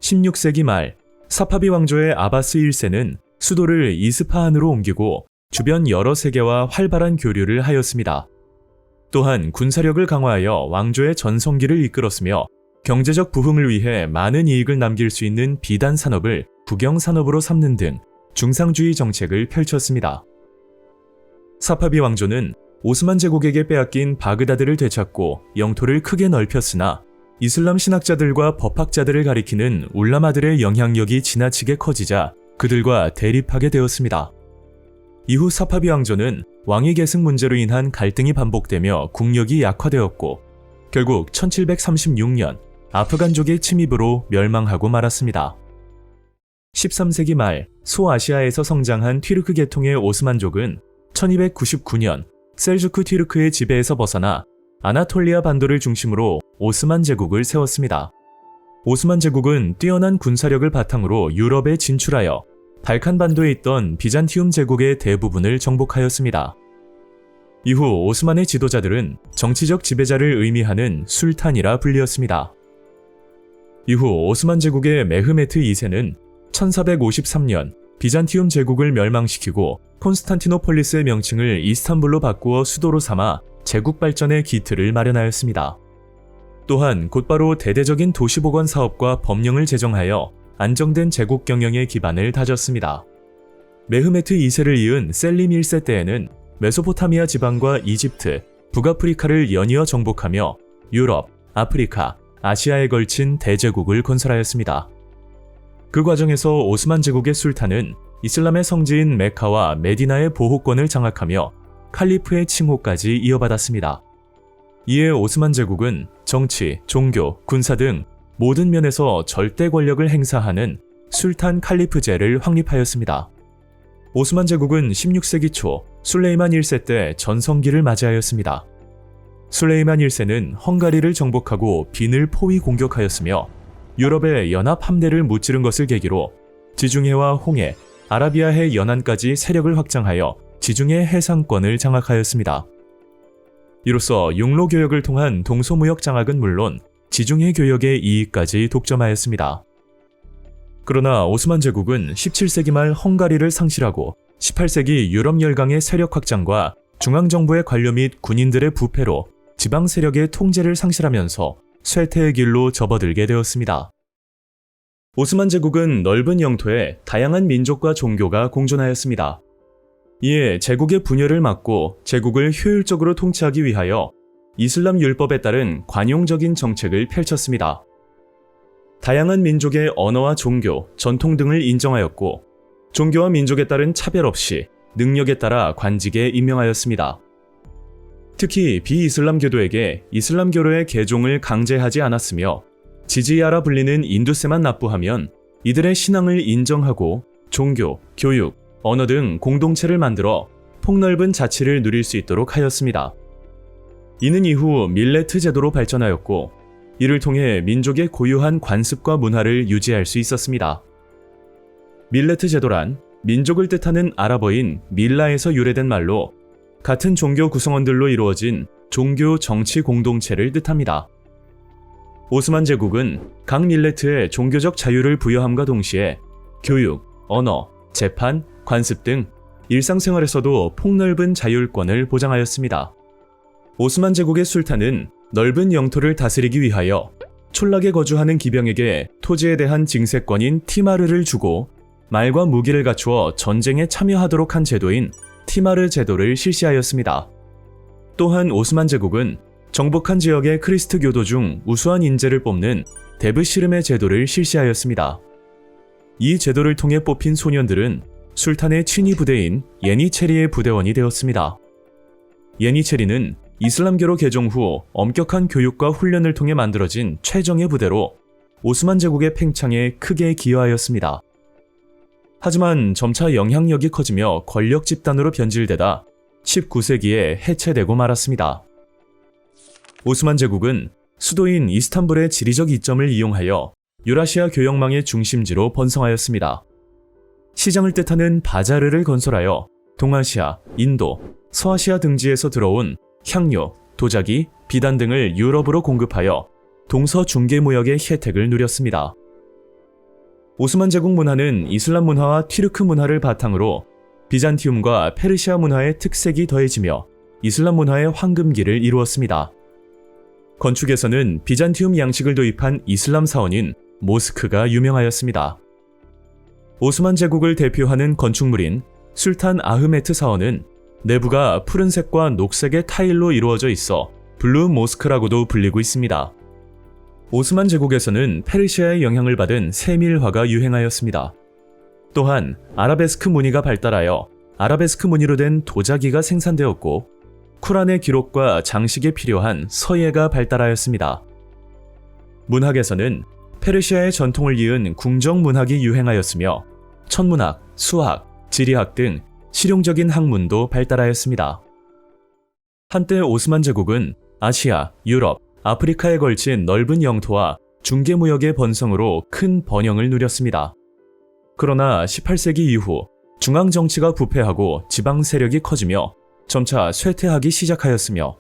16세기 말 사파비 왕조의 아바스 1세는 수도를 이스파한으로 옮기고 주변 여러 세계와 활발한 교류를 하였습니다. 또한 군사력을 강화하여 왕조의 전성기를 이끌었으며 경제적 부흥을 위해 많은 이익을 남길 수 있는 비단 산업을 국영 산업으로 삼는 등 중상주의 정책을 펼쳤습니다. 사파비 왕조는 오스만 제국에게 빼앗긴 바그다드를 되찾고 영토를 크게 넓혔으나 이슬람 신학자들과 법학자들을 가리키는 울라마들의 영향력이 지나치게 커지자 그들과 대립하게 되었습니다. 이후 사파비 왕조는 왕위 계승 문제로 인한 갈등이 반복되며 국력이 약화되었고 결국 1736년 아프간족의 침입으로 멸망하고 말았습니다. 13세기 말 소아시아에서 성장한 튀르크 계통의 오스만족은 1299년 셀주크 튀르크의 지배에서 벗어나 아나톨리아 반도를 중심으로 오스만 제국을 세웠습니다. 오스만 제국은 뛰어난 군사력을 바탕으로 유럽에 진출하여 발칸 반도에 있던 비잔티움 제국의 대부분을 정복하였습니다. 이후 오스만의 지도자들은 정치적 지배자를 의미하는 술탄이라 불리었습니다. 이후 오스만 제국의 메흐메트 2세는 1453년 비잔티움 제국을 멸망시키고 콘스탄티노폴리스의 명칭을 이스탄불로 바꾸어 수도로 삼아 제국 발전의 기틀을 마련하였습니다. 또한 곧바로 대대적인 도시보건 사업과 법령을 제정하여 안정된 제국 경영의 기반을 다졌습니다. 메흐메트 2세를 이은 셀림 1세 때에는 메소포타미아 지방과 이집트, 북아프리카를 연이어 정복하며 유럽, 아프리카, 아시아에 걸친 대제국을 건설하였습니다. 그 과정에서 오스만 제국의 술탄은 이슬람의 성지인 메카와 메디나의 보호권을 장악하며 칼리프의 칭호까지 이어받았습니다. 이에 오스만 제국은 정치, 종교, 군사 등 모든 면에서 절대 권력을 행사하는 술탄 칼리프제를 확립하였습니다. 오스만 제국은 16세기 초 술레이만 1세 때 전성기를 맞이하였습니다. 술레이만 1세는 헝가리를 정복하고 빈을 포위 공격하였으며 유럽의 연합 함대를 무찌른 것을 계기로 지중해와 홍해, 아라비아해 연안까지 세력을 확장하여 지중해 해상권을 장악하였습니다. 이로써 육로 교역을 통한 동소무역 장악은 물론 지중해 교역의 이익까지 독점하였습니다. 그러나 오스만 제국은 17세기 말 헝가리를 상실하고 18세기 유럽 열강의 세력 확장과 중앙정부의 관료 및 군인들의 부패로 지방 세력의 통제를 상실하면서 쇠퇴의 길로 접어들게 되었습니다. 오스만 제국은 넓은 영토에 다양한 민족과 종교가 공존하였습니다. 이에 제국의 분열을 막고 제국을 효율적으로 통치하기 위하여 이슬람 율법에 따른 관용적인 정책을 펼쳤습니다. 다양한 민족의 언어와 종교, 전통 등을 인정하였고 종교와 민족에 따른 차별 없이 능력에 따라 관직에 임명하였습니다. 특히 비이슬람교도에게 이슬람교로의 개종을 강제하지 않았으며 지지야라 불리는 인두세만 납부하면 이들의 신앙을 인정하고 종교, 교육, 언어 등 공동체를 만들어 폭넓은 자치를 누릴 수 있도록 하였습니다. 이는 이후 밀레트 제도로 발전하였고 이를 통해 민족의 고유한 관습과 문화를 유지할 수 있었습니다. 밀레트 제도란 민족을 뜻하는 아랍어인 밀라에서 유래된 말로 같은 종교 구성원들로 이루어진 종교 정치 공동체를 뜻합니다. 오스만 제국은 각 밀레트에 종교적 자유를 부여함과 동시에 교육, 언어, 재판, 관습 등 일상생활에서도 폭넓은 자율권을 보장하였습니다. 오스만 제국의 술탄은 넓은 영토를 다스리기 위하여 촌락에 거주하는 기병에게 토지에 대한 징세권인 티마르를 주고 말과 무기를 갖추어 전쟁에 참여하도록 한 제도인 티마르 제도를 실시하였습니다. 또한 오스만 제국은 정복한 지역의 크리스트 교도 중 우수한 인재를 뽑는 데브시름의 제도를 실시하였습니다. 이 제도를 통해 뽑힌 소년들은 술탄의 친위 부대인 예니체리의 부대원이 되었습니다. 예니체리는 이슬람교로 개종 후 엄격한 교육과 훈련을 통해 만들어진 최정예 부대로 오스만 제국의 팽창에 크게 기여하였습니다. 하지만 점차 영향력이 커지며 권력 집단으로 변질되다 19세기에 해체되고 말았습니다. 오스만 제국은 수도인 이스탄불의 지리적 이점을 이용하여 유라시아 교역망의 중심지로 번성하였습니다. 시장을 뜻하는 바자르를 건설하여 동아시아, 인도, 서아시아 등지에서 들어온 향료, 도자기, 비단 등을 유럽으로 공급하여 동서중계무역의 혜택을 누렸습니다. 오스만 제국 문화는 이슬람 문화와 튀르크 문화를 바탕으로 비잔티움과 페르시아 문화의 특색이 더해지며 이슬람 문화의 황금기를 이루었습니다. 건축에서는 비잔티움 양식을 도입한 이슬람 사원인 모스크가 유명하였습니다. 오스만 제국을 대표하는 건축물인 술탄 아흐메트 사원은 내부가 푸른색과 녹색의 타일로 이루어져 있어 블루 모스크라고도 불리고 있습니다. 오스만 제국에서는 페르시아의 영향을 받은 세밀화가 유행하였습니다. 또한 아라베스크 무늬가 발달하여 아라베스크 무늬로 된 도자기가 생산되었고 쿠란의 기록과 장식에 필요한 서예가 발달하였습니다. 문학에서는 페르시아의 전통을 이은 궁정 문학이 유행하였으며 천문학, 수학, 지리학 등 실용적인 학문도 발달하였습니다. 한때 오스만 제국은 아시아, 유럽, 아프리카에 걸친 넓은 영토와 중개무역의 번성으로 큰 번영을 누렸습니다. 그러나 18세기 이후 중앙정치가 부패하고 지방 세력이 커지며 점차 쇠퇴하기 시작하였으며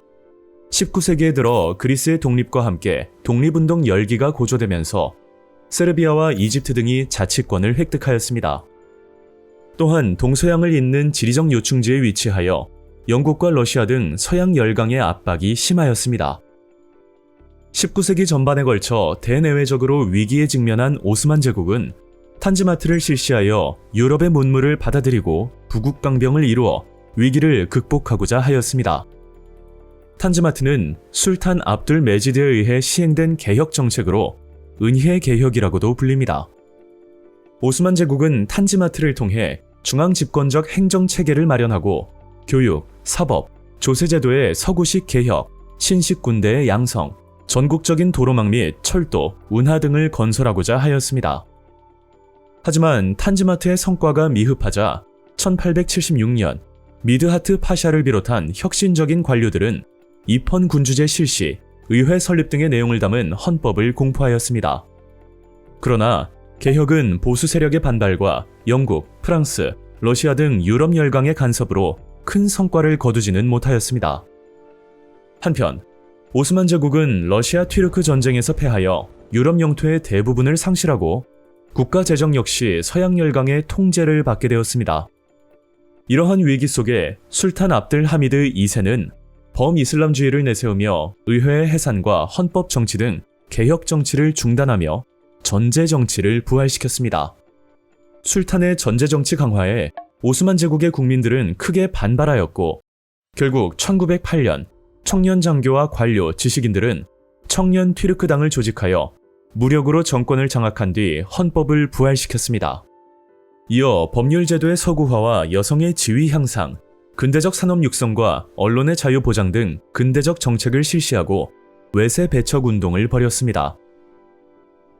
19세기에 들어 그리스의 독립과 함께 독립운동 열기가 고조되면서 세르비아와 이집트 등이 자치권을 획득하였습니다. 또한 동서양을 잇는 지리적 요충지에 위치하여 영국과 러시아 등 서양 열강의 압박이 심하였습니다. 19세기 전반에 걸쳐 대내외적으로 위기에 직면한 오스만 제국은 탄지마트를 실시하여 유럽의 문물을 받아들이고 부국강병을 이루어 위기를 극복하고자 하였습니다. 탄지마트는 술탄 압둘 메지드에 의해 시행된 개혁 정책으로 은희의 개혁이라고도 불립니다. 오스만 제국은 탄지마트를 통해 중앙 집권적 행정 체계를 마련하고 교육, 사법, 조세제도의 서구식 개혁, 신식 군대의 양성, 전국적인 도로망 및 철도, 운하 등을 건설하고자 하였습니다. 하지만 탄지마트의 성과가 미흡하자 1876년 미드하트 파샤를 비롯한 혁신적인 관료들은 입헌 군주제 실시, 의회 설립 등의 내용을 담은 헌법을 공포하였습니다. 그러나 개혁은 보수 세력의 반발과 영국, 프랑스, 러시아 등 유럽 열강의 간섭으로 큰 성과를 거두지는 못하였습니다. 한편 오스만 제국은 러시아 튀르크 전쟁에서 패하여 유럽 영토의 대부분을 상실하고 국가 재정 역시 서양 열강의 통제를 받게 되었습니다. 이러한 위기 속에 술탄 압들 하미드 2세는 범이슬람주의를 내세우며 의회의 해산과 헌법 정치 등 개혁 정치를 중단하며 전제 정치를 부활시켰습니다. 술탄의 전제 정치 강화에 오스만 제국의 국민들은 크게 반발하였고 결국 1908년 청년 장교와 관료, 지식인들은 청년 튀르크당을 조직하여 무력으로 정권을 장악한 뒤 헌법을 부활시켰습니다. 이어 법률제도의 서구화와 여성의 지위 향상, 근대적 산업 육성과 언론의 자유 보장 등 근대적 정책을 실시하고 외세 배척 운동을 벌였습니다.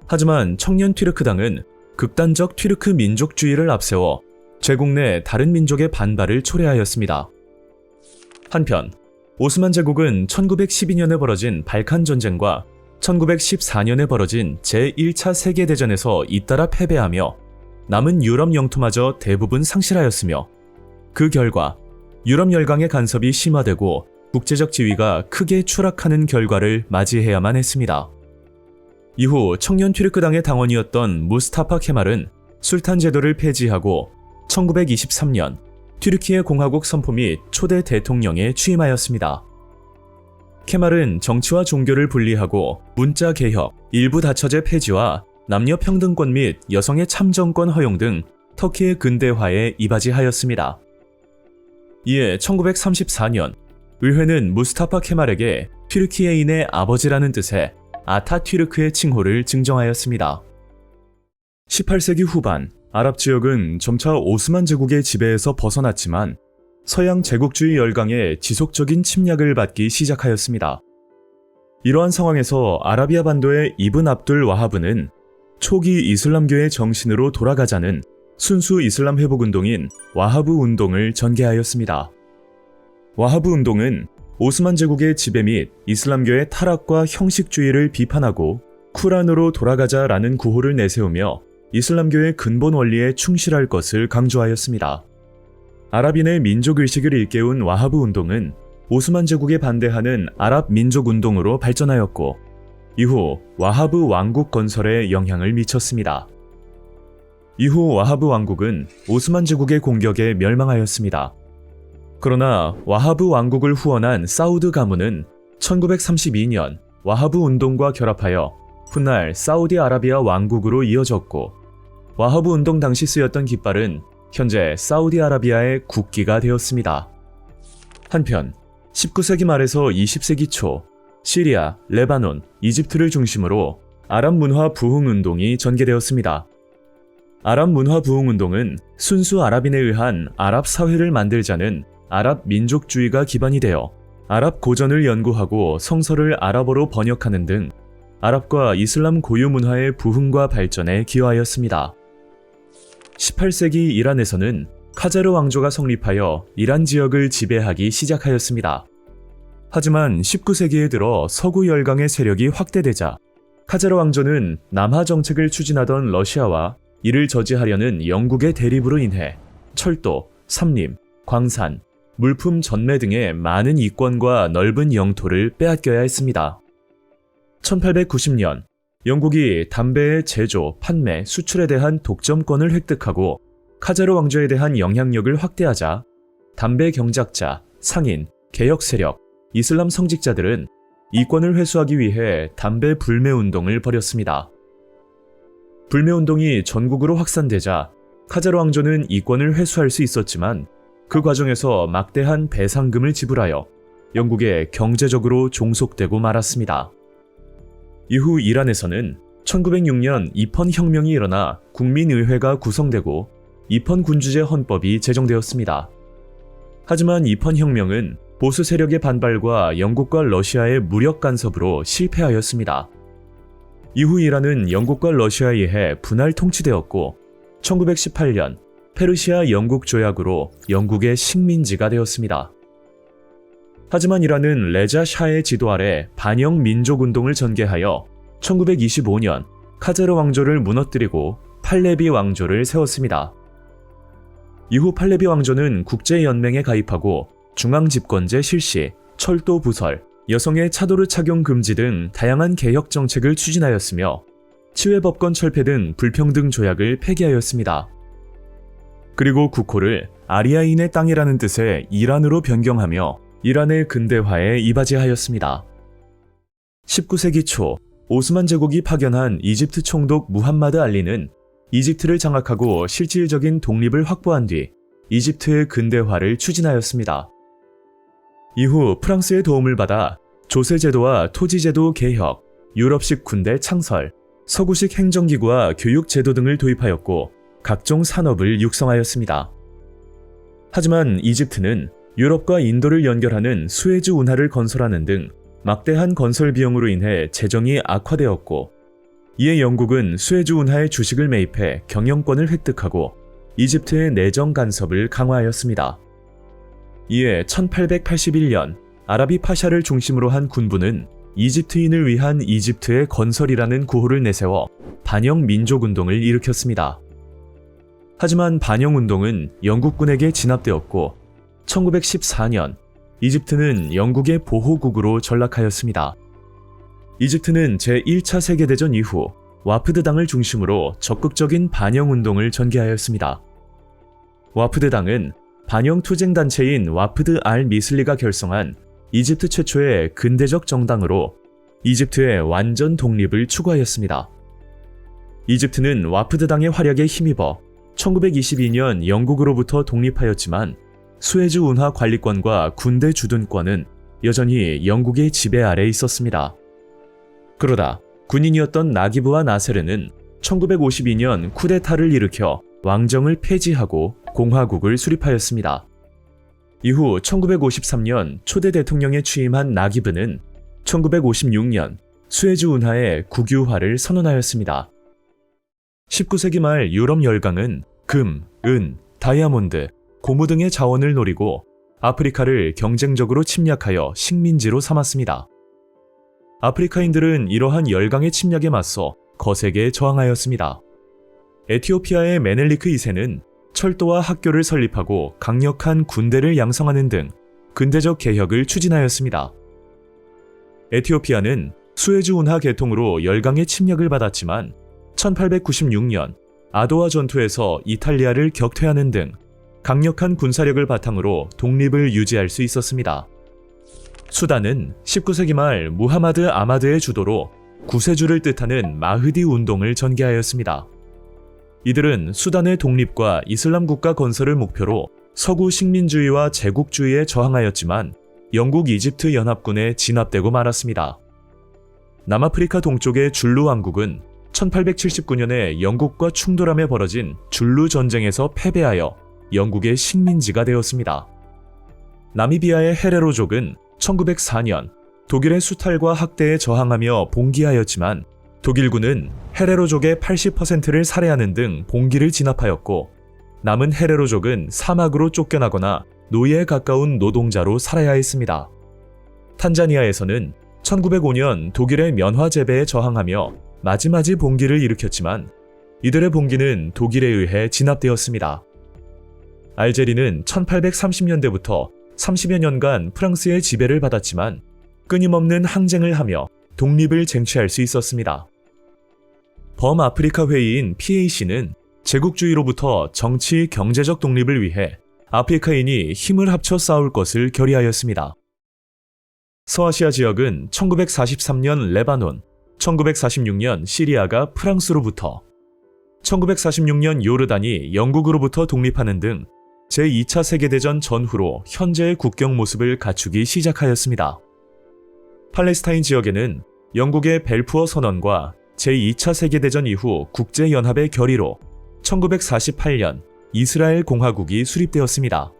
하지만 청년 튀르크당은 극단적 튀르크 민족주의를 앞세워 제국 내 다른 민족의 반발을 초래하였습니다. 한편 오스만 제국은 1912년에 벌어진 발칸 전쟁과 1914년에 벌어진 제1차 세계대전에서 잇따라 패배하며 남은 유럽 영토마저 대부분 상실하였으며 그 결과 유럽 열강의 간섭이 심화되고 국제적 지위가 크게 추락하는 결과를 맞이해야만 했습니다. 이후 청년 튀르크당의 당원이었던 무스타파 케말은 술탄 제도를 폐지하고 1923년 튀르키예 공화국 선포 및 초대 대통령에 취임하였습니다. 케말은 정치와 종교를 분리하고 문자 개혁, 일부 다처제 폐지와 남녀 평등권 및 여성의 참정권 허용 등 터키의 근대화에 이바지하였습니다. 이에 1934년 의회는 무스타파 케말에게 튀르키예인의 아버지라는 뜻의 아타튀르크의 칭호를 증정하였습니다. 18세기 후반 아랍 지역은 점차 오스만 제국의 지배에서 벗어났지만 서양 제국주의 열강의 지속적인 침략을 받기 시작하였습니다. 이러한 상황에서 아라비아 반도의 이븐 압둘 와하브는 초기 이슬람교의 정신으로 돌아가자는 순수 이슬람 회복 운동인 와하브 운동을 전개하였습니다. 와하브 운동은 오스만 제국의 지배 및 이슬람교의 타락과 형식주의를 비판하고 쿠란으로 돌아가자라는 구호를 내세우며 이슬람교의 근본 원리에 충실할 것을 강조하였습니다. 아랍인의 민족의식을 일깨운 와하브 운동은 오스만 제국에 반대하는 아랍 민족운동으로 발전하였고 이후 와하브 왕국 건설에 영향을 미쳤습니다. 이후 와하브 왕국은 오스만 제국의 공격에 멸망하였습니다. 그러나 와하브 왕국을 후원한 사우드 가문은 1932년 와하브 운동과 결합하여 훗날 사우디아라비아 왕국으로 이어졌고, 와하브 운동 당시 쓰였던 깃발은 현재 사우디아라비아의 국기가 되었습니다. 한편 19세기 말에서 20세기 초 시리아, 레바논, 이집트를 중심으로 아랍 문화 부흥 운동이 전개되었습니다. 아랍 문화 부흥 운동은 순수 아랍인에 의한 아랍 사회를 만들자는 아랍 민족주의가 기반이 되어 아랍 고전을 연구하고 성서를 아랍어로 번역하는 등 아랍과 이슬람 고유 문화의 부흥과 발전에 기여하였습니다. 18세기 이란에서는 카자르 왕조가 성립하여 이란 지역을 지배하기 시작하였습니다. 하지만 19세기에 들어 서구 열강의 세력이 확대되자 카자르 왕조는 남하 정책을 추진하던 러시아와 이를 저지하려는 영국의 대립으로 인해 철도, 삼림, 광산, 물품 전매 등의 많은 이권과 넓은 영토를 빼앗겨야 했습니다. 1890년 영국이 담배의 제조, 판매, 수출에 대한 독점권을 획득하고 카자르 왕조에 대한 영향력을 확대하자 담배 경작자, 상인, 개혁 세력, 이슬람 성직자들은 이권을 회수하기 위해 담배 불매 운동을 벌였습니다. 불매 운동이 전국으로 확산되자 카자르 왕조는 이권을 회수할 수 있었지만 그 과정에서 막대한 배상금을 지불하여 영국에 경제적으로 종속되고 말았습니다. 이후 이란에서는 1906년 이펀 혁명이 일어나 국민의회가 구성되고 이펀 군주제 헌법이 제정되었습니다. 하지만 이펀 혁명은 보수 세력의 반발과 영국과 러시아의 무력 간섭으로 실패하였습니다. 이후 이란은 영국과 러시아에 의해 분할 통치되었고 1918년 페르시아 영국 조약으로 영국의 식민지가 되었습니다. 하지만 이란은 레자 샤의 지도 아래 반영 민족운동을 전개하여 1925년 카자르 왕조를 무너뜨리고 팔레비 왕조를 세웠습니다. 이후 팔레비 왕조는 국제연맹에 가입하고 중앙집권제 실시, 철도 부설, 여성의 차도르 착용 금지 등 다양한 개혁 정책을 추진하였으며 치외법권 철폐 등 불평등 조약을 폐기하였습니다. 그리고 국호를 아리아인의 땅이라는 뜻의 이란으로 변경하며 이란의 근대화에 이바지하였습니다. 19세기 초 오스만 제국이 파견한 이집트 총독 무함마드 알리는 이집트를 장악하고 실질적인 독립을 확보한 뒤 이집트의 근대화를 추진하였습니다. 이후 프랑스의 도움을 받아 조세제도와 토지제도 개혁, 유럽식 군대 창설, 서구식 행정기구와 교육제도 등을 도입하였고 각종 산업을 육성하였습니다. 하지만 이집트는 유럽과 인도를 연결하는 수에즈 운하를 건설하는 등 막대한 건설 비용으로 인해 재정이 악화되었고, 이에 영국은 수에즈 운하의 주식을 매입해 경영권을 획득하고 이집트의 내정 간섭을 강화하였습니다. 이에 1881년 아라비 파샤를 중심으로 한 군부는 이집트인을 위한 이집트의 건설이라는 구호를 내세워 반영 민족운동을 일으켰습니다. 하지만 반영운동은 영국군에게 진압되었고 1914년 이집트는 영국의 보호국으로 전락하였습니다. 이집트는 제1차 세계대전 이후 와프드당을 중심으로 적극적인 반영운동을 전개하였습니다. 와프드당은 반영 투쟁단체인 와프드 알 미슬리가 결성한 이집트 최초의 근대적 정당으로 이집트의 완전 독립을 추구하였습니다. 이집트는 와프드당의 활약에 힘입어 1922년 영국으로부터 독립하였지만 수에즈 운하 관리권과 군대 주둔권은 여전히 영국의 지배 아래 있었습니다. 그러다 군인이었던 나기브와 나세르는 1952년 쿠데타를 일으켜 왕정을 폐지하고 공화국을 수립하였습니다. 이후 1953년 초대 대통령에 취임한 나기브는 1956년 수에즈 운하의 국유화를 선언하였습니다. 19세기 말 유럽 열강은 금, 은, 다이아몬드, 고무 등의 자원을 노리고 아프리카를 경쟁적으로 침략하여 식민지로 삼았습니다. 아프리카인들은 이러한 열강의 침략에 맞서 거세게 저항하였습니다. 에티오피아의 메넬리크 2세는 철도와 학교를 설립하고 강력한 군대를 양성하는 등 근대적 개혁을 추진하였습니다. 에티오피아는 수에즈 운하 개통으로 열강의 침략을 받았지만 1896년 아도와 전투에서 이탈리아를 격퇴하는 등 강력한 군사력을 바탕으로 독립을 유지할 수 있었습니다. 수단은 19세기 말 무하마드 아마드의 주도로 구세주를 뜻하는 마흐디 운동을 전개하였습니다. 이들은 수단의 독립과 이슬람 국가 건설을 목표로 서구 식민주의와 제국주의에 저항하였지만 영국 이집트 연합군에 진압되고 말았습니다. 남아프리카 동쪽의 줄루 왕국은 1879년에 영국과 충돌함에 벌어진 줄루 전쟁에서 패배하여 영국의 식민지가 되었습니다. 나미비아의 헤레로족은 1904년 독일의 수탈과 학대에 저항하며 봉기하였지만 독일군은 헤레로족의 80%를 살해하는 등 봉기를 진압하였고 남은 헤레로족은 사막으로 쫓겨나거나 노예에 가까운 노동자로 살아야 했습니다. 탄자니아에서는 1905년 독일의 면화 재배에 저항하며 마지막이 봉기를 일으켰지만 이들의 봉기는 독일에 의해 진압되었습니다. 알제리는 1830년대부터 30여 년간 프랑스의 지배를 받았지만 끊임없는 항쟁을 하며 독립을 쟁취할 수 있었습니다. 범아프리카 회의인 PAC는 제국주의로부터 정치, 경제적 독립을 위해 아프리카인이 힘을 합쳐 싸울 것을 결의하였습니다. 서아시아 지역은 1943년 레바논, 1946년 시리아가 프랑스로부터, 1946년 요르단이 영국으로부터 독립하는 등 제2차 세계대전 전후로 현재의 국경 모습을 갖추기 시작하였습니다. 팔레스타인 지역에는 영국의 벨푸어 선언과 제2차 세계대전 이후 국제연합의 결의로 1948년 이스라엘 공화국이 수립되었습니다.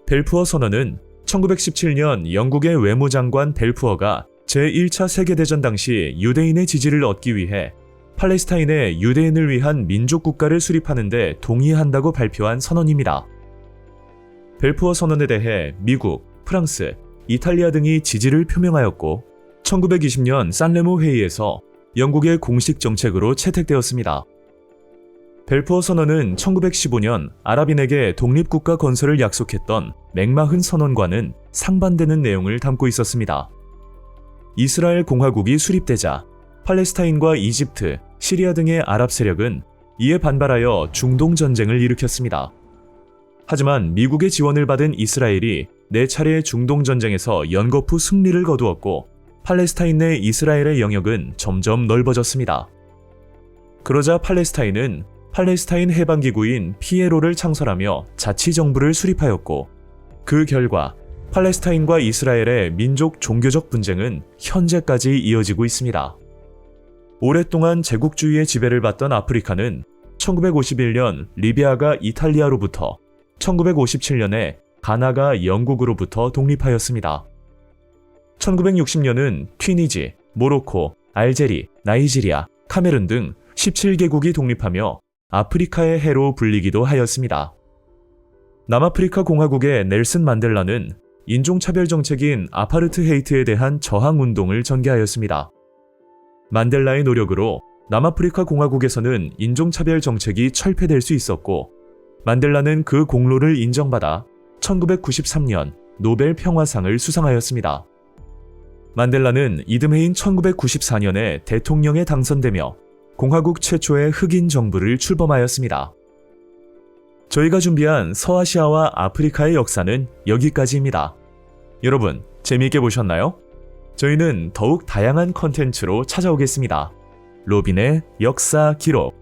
벨푸어 선언은 1917년 영국의 외무장관 벨푸어가 제1차 세계대전 당시 유대인의 지지를 얻기 위해 팔레스타인에 유대인을 위한 민족국가를 수립하는 데 동의한다고 발표한 선언입니다. 벨푸어 선언에 대해 미국, 프랑스, 이탈리아 등이 지지를 표명하였고 1920년 산레모 회의에서 영국의 공식 정책으로 채택되었습니다. 벨푸어 선언은 1915년 아랍인에게 독립국가 건설을 약속했던 맥마흔 선언과는 상반되는 내용을 담고 있었습니다. 이스라엘 공화국이 수립되자 팔레스타인과 이집트, 시리아 등의 아랍 세력은 이에 반발하여 중동 전쟁을 일으켰습니다. 하지만 미국의 지원을 받은 이스라엘이 4차례 중동 전쟁에서 연거푸 승리를 거두었고 팔레스타인 내 이스라엘의 영역은 점점 넓어졌습니다. 그러자 팔레스타인은 팔레스타인 해방기구인 피에로를 창설하며 자치정부를 수립하였고 그 결과 팔레스타인과 이스라엘의 민족 종교적 분쟁은 현재까지 이어지고 있습니다. 오랫동안 제국주의의 지배를 받던 아프리카는 1951년 리비아가 이탈리아로부터 1957년에 가나가 영국으로부터 독립하였습니다. 1960년은 튀니지, 모로코, 알제리, 나이지리아, 카메룬 등 17개국이 독립하며 아프리카의 해로 불리기도 하였습니다. 남아프리카 공화국의 넬슨 만델라는 인종차별 정책인 아파르트헤이트에 대한 저항운동을 전개하였습니다. 만델라의 노력으로 남아프리카 공화국에서는 인종차별 정책이 철폐될 수 있었고 만델라는 그 공로를 인정받아 1993년 노벨 평화상을 수상하였습니다. 만델라는 이듬해인 1994년에 대통령에 당선되며 공화국 최초의 흑인 정부를 출범하였습니다. 저희가 준비한 서아시아와 아프리카의 역사는 여기까지입니다. 여러분, 재미있게 보셨나요? 저희는 더욱 다양한 컨텐츠로 찾아오겠습니다. 로빈의 역사 기록.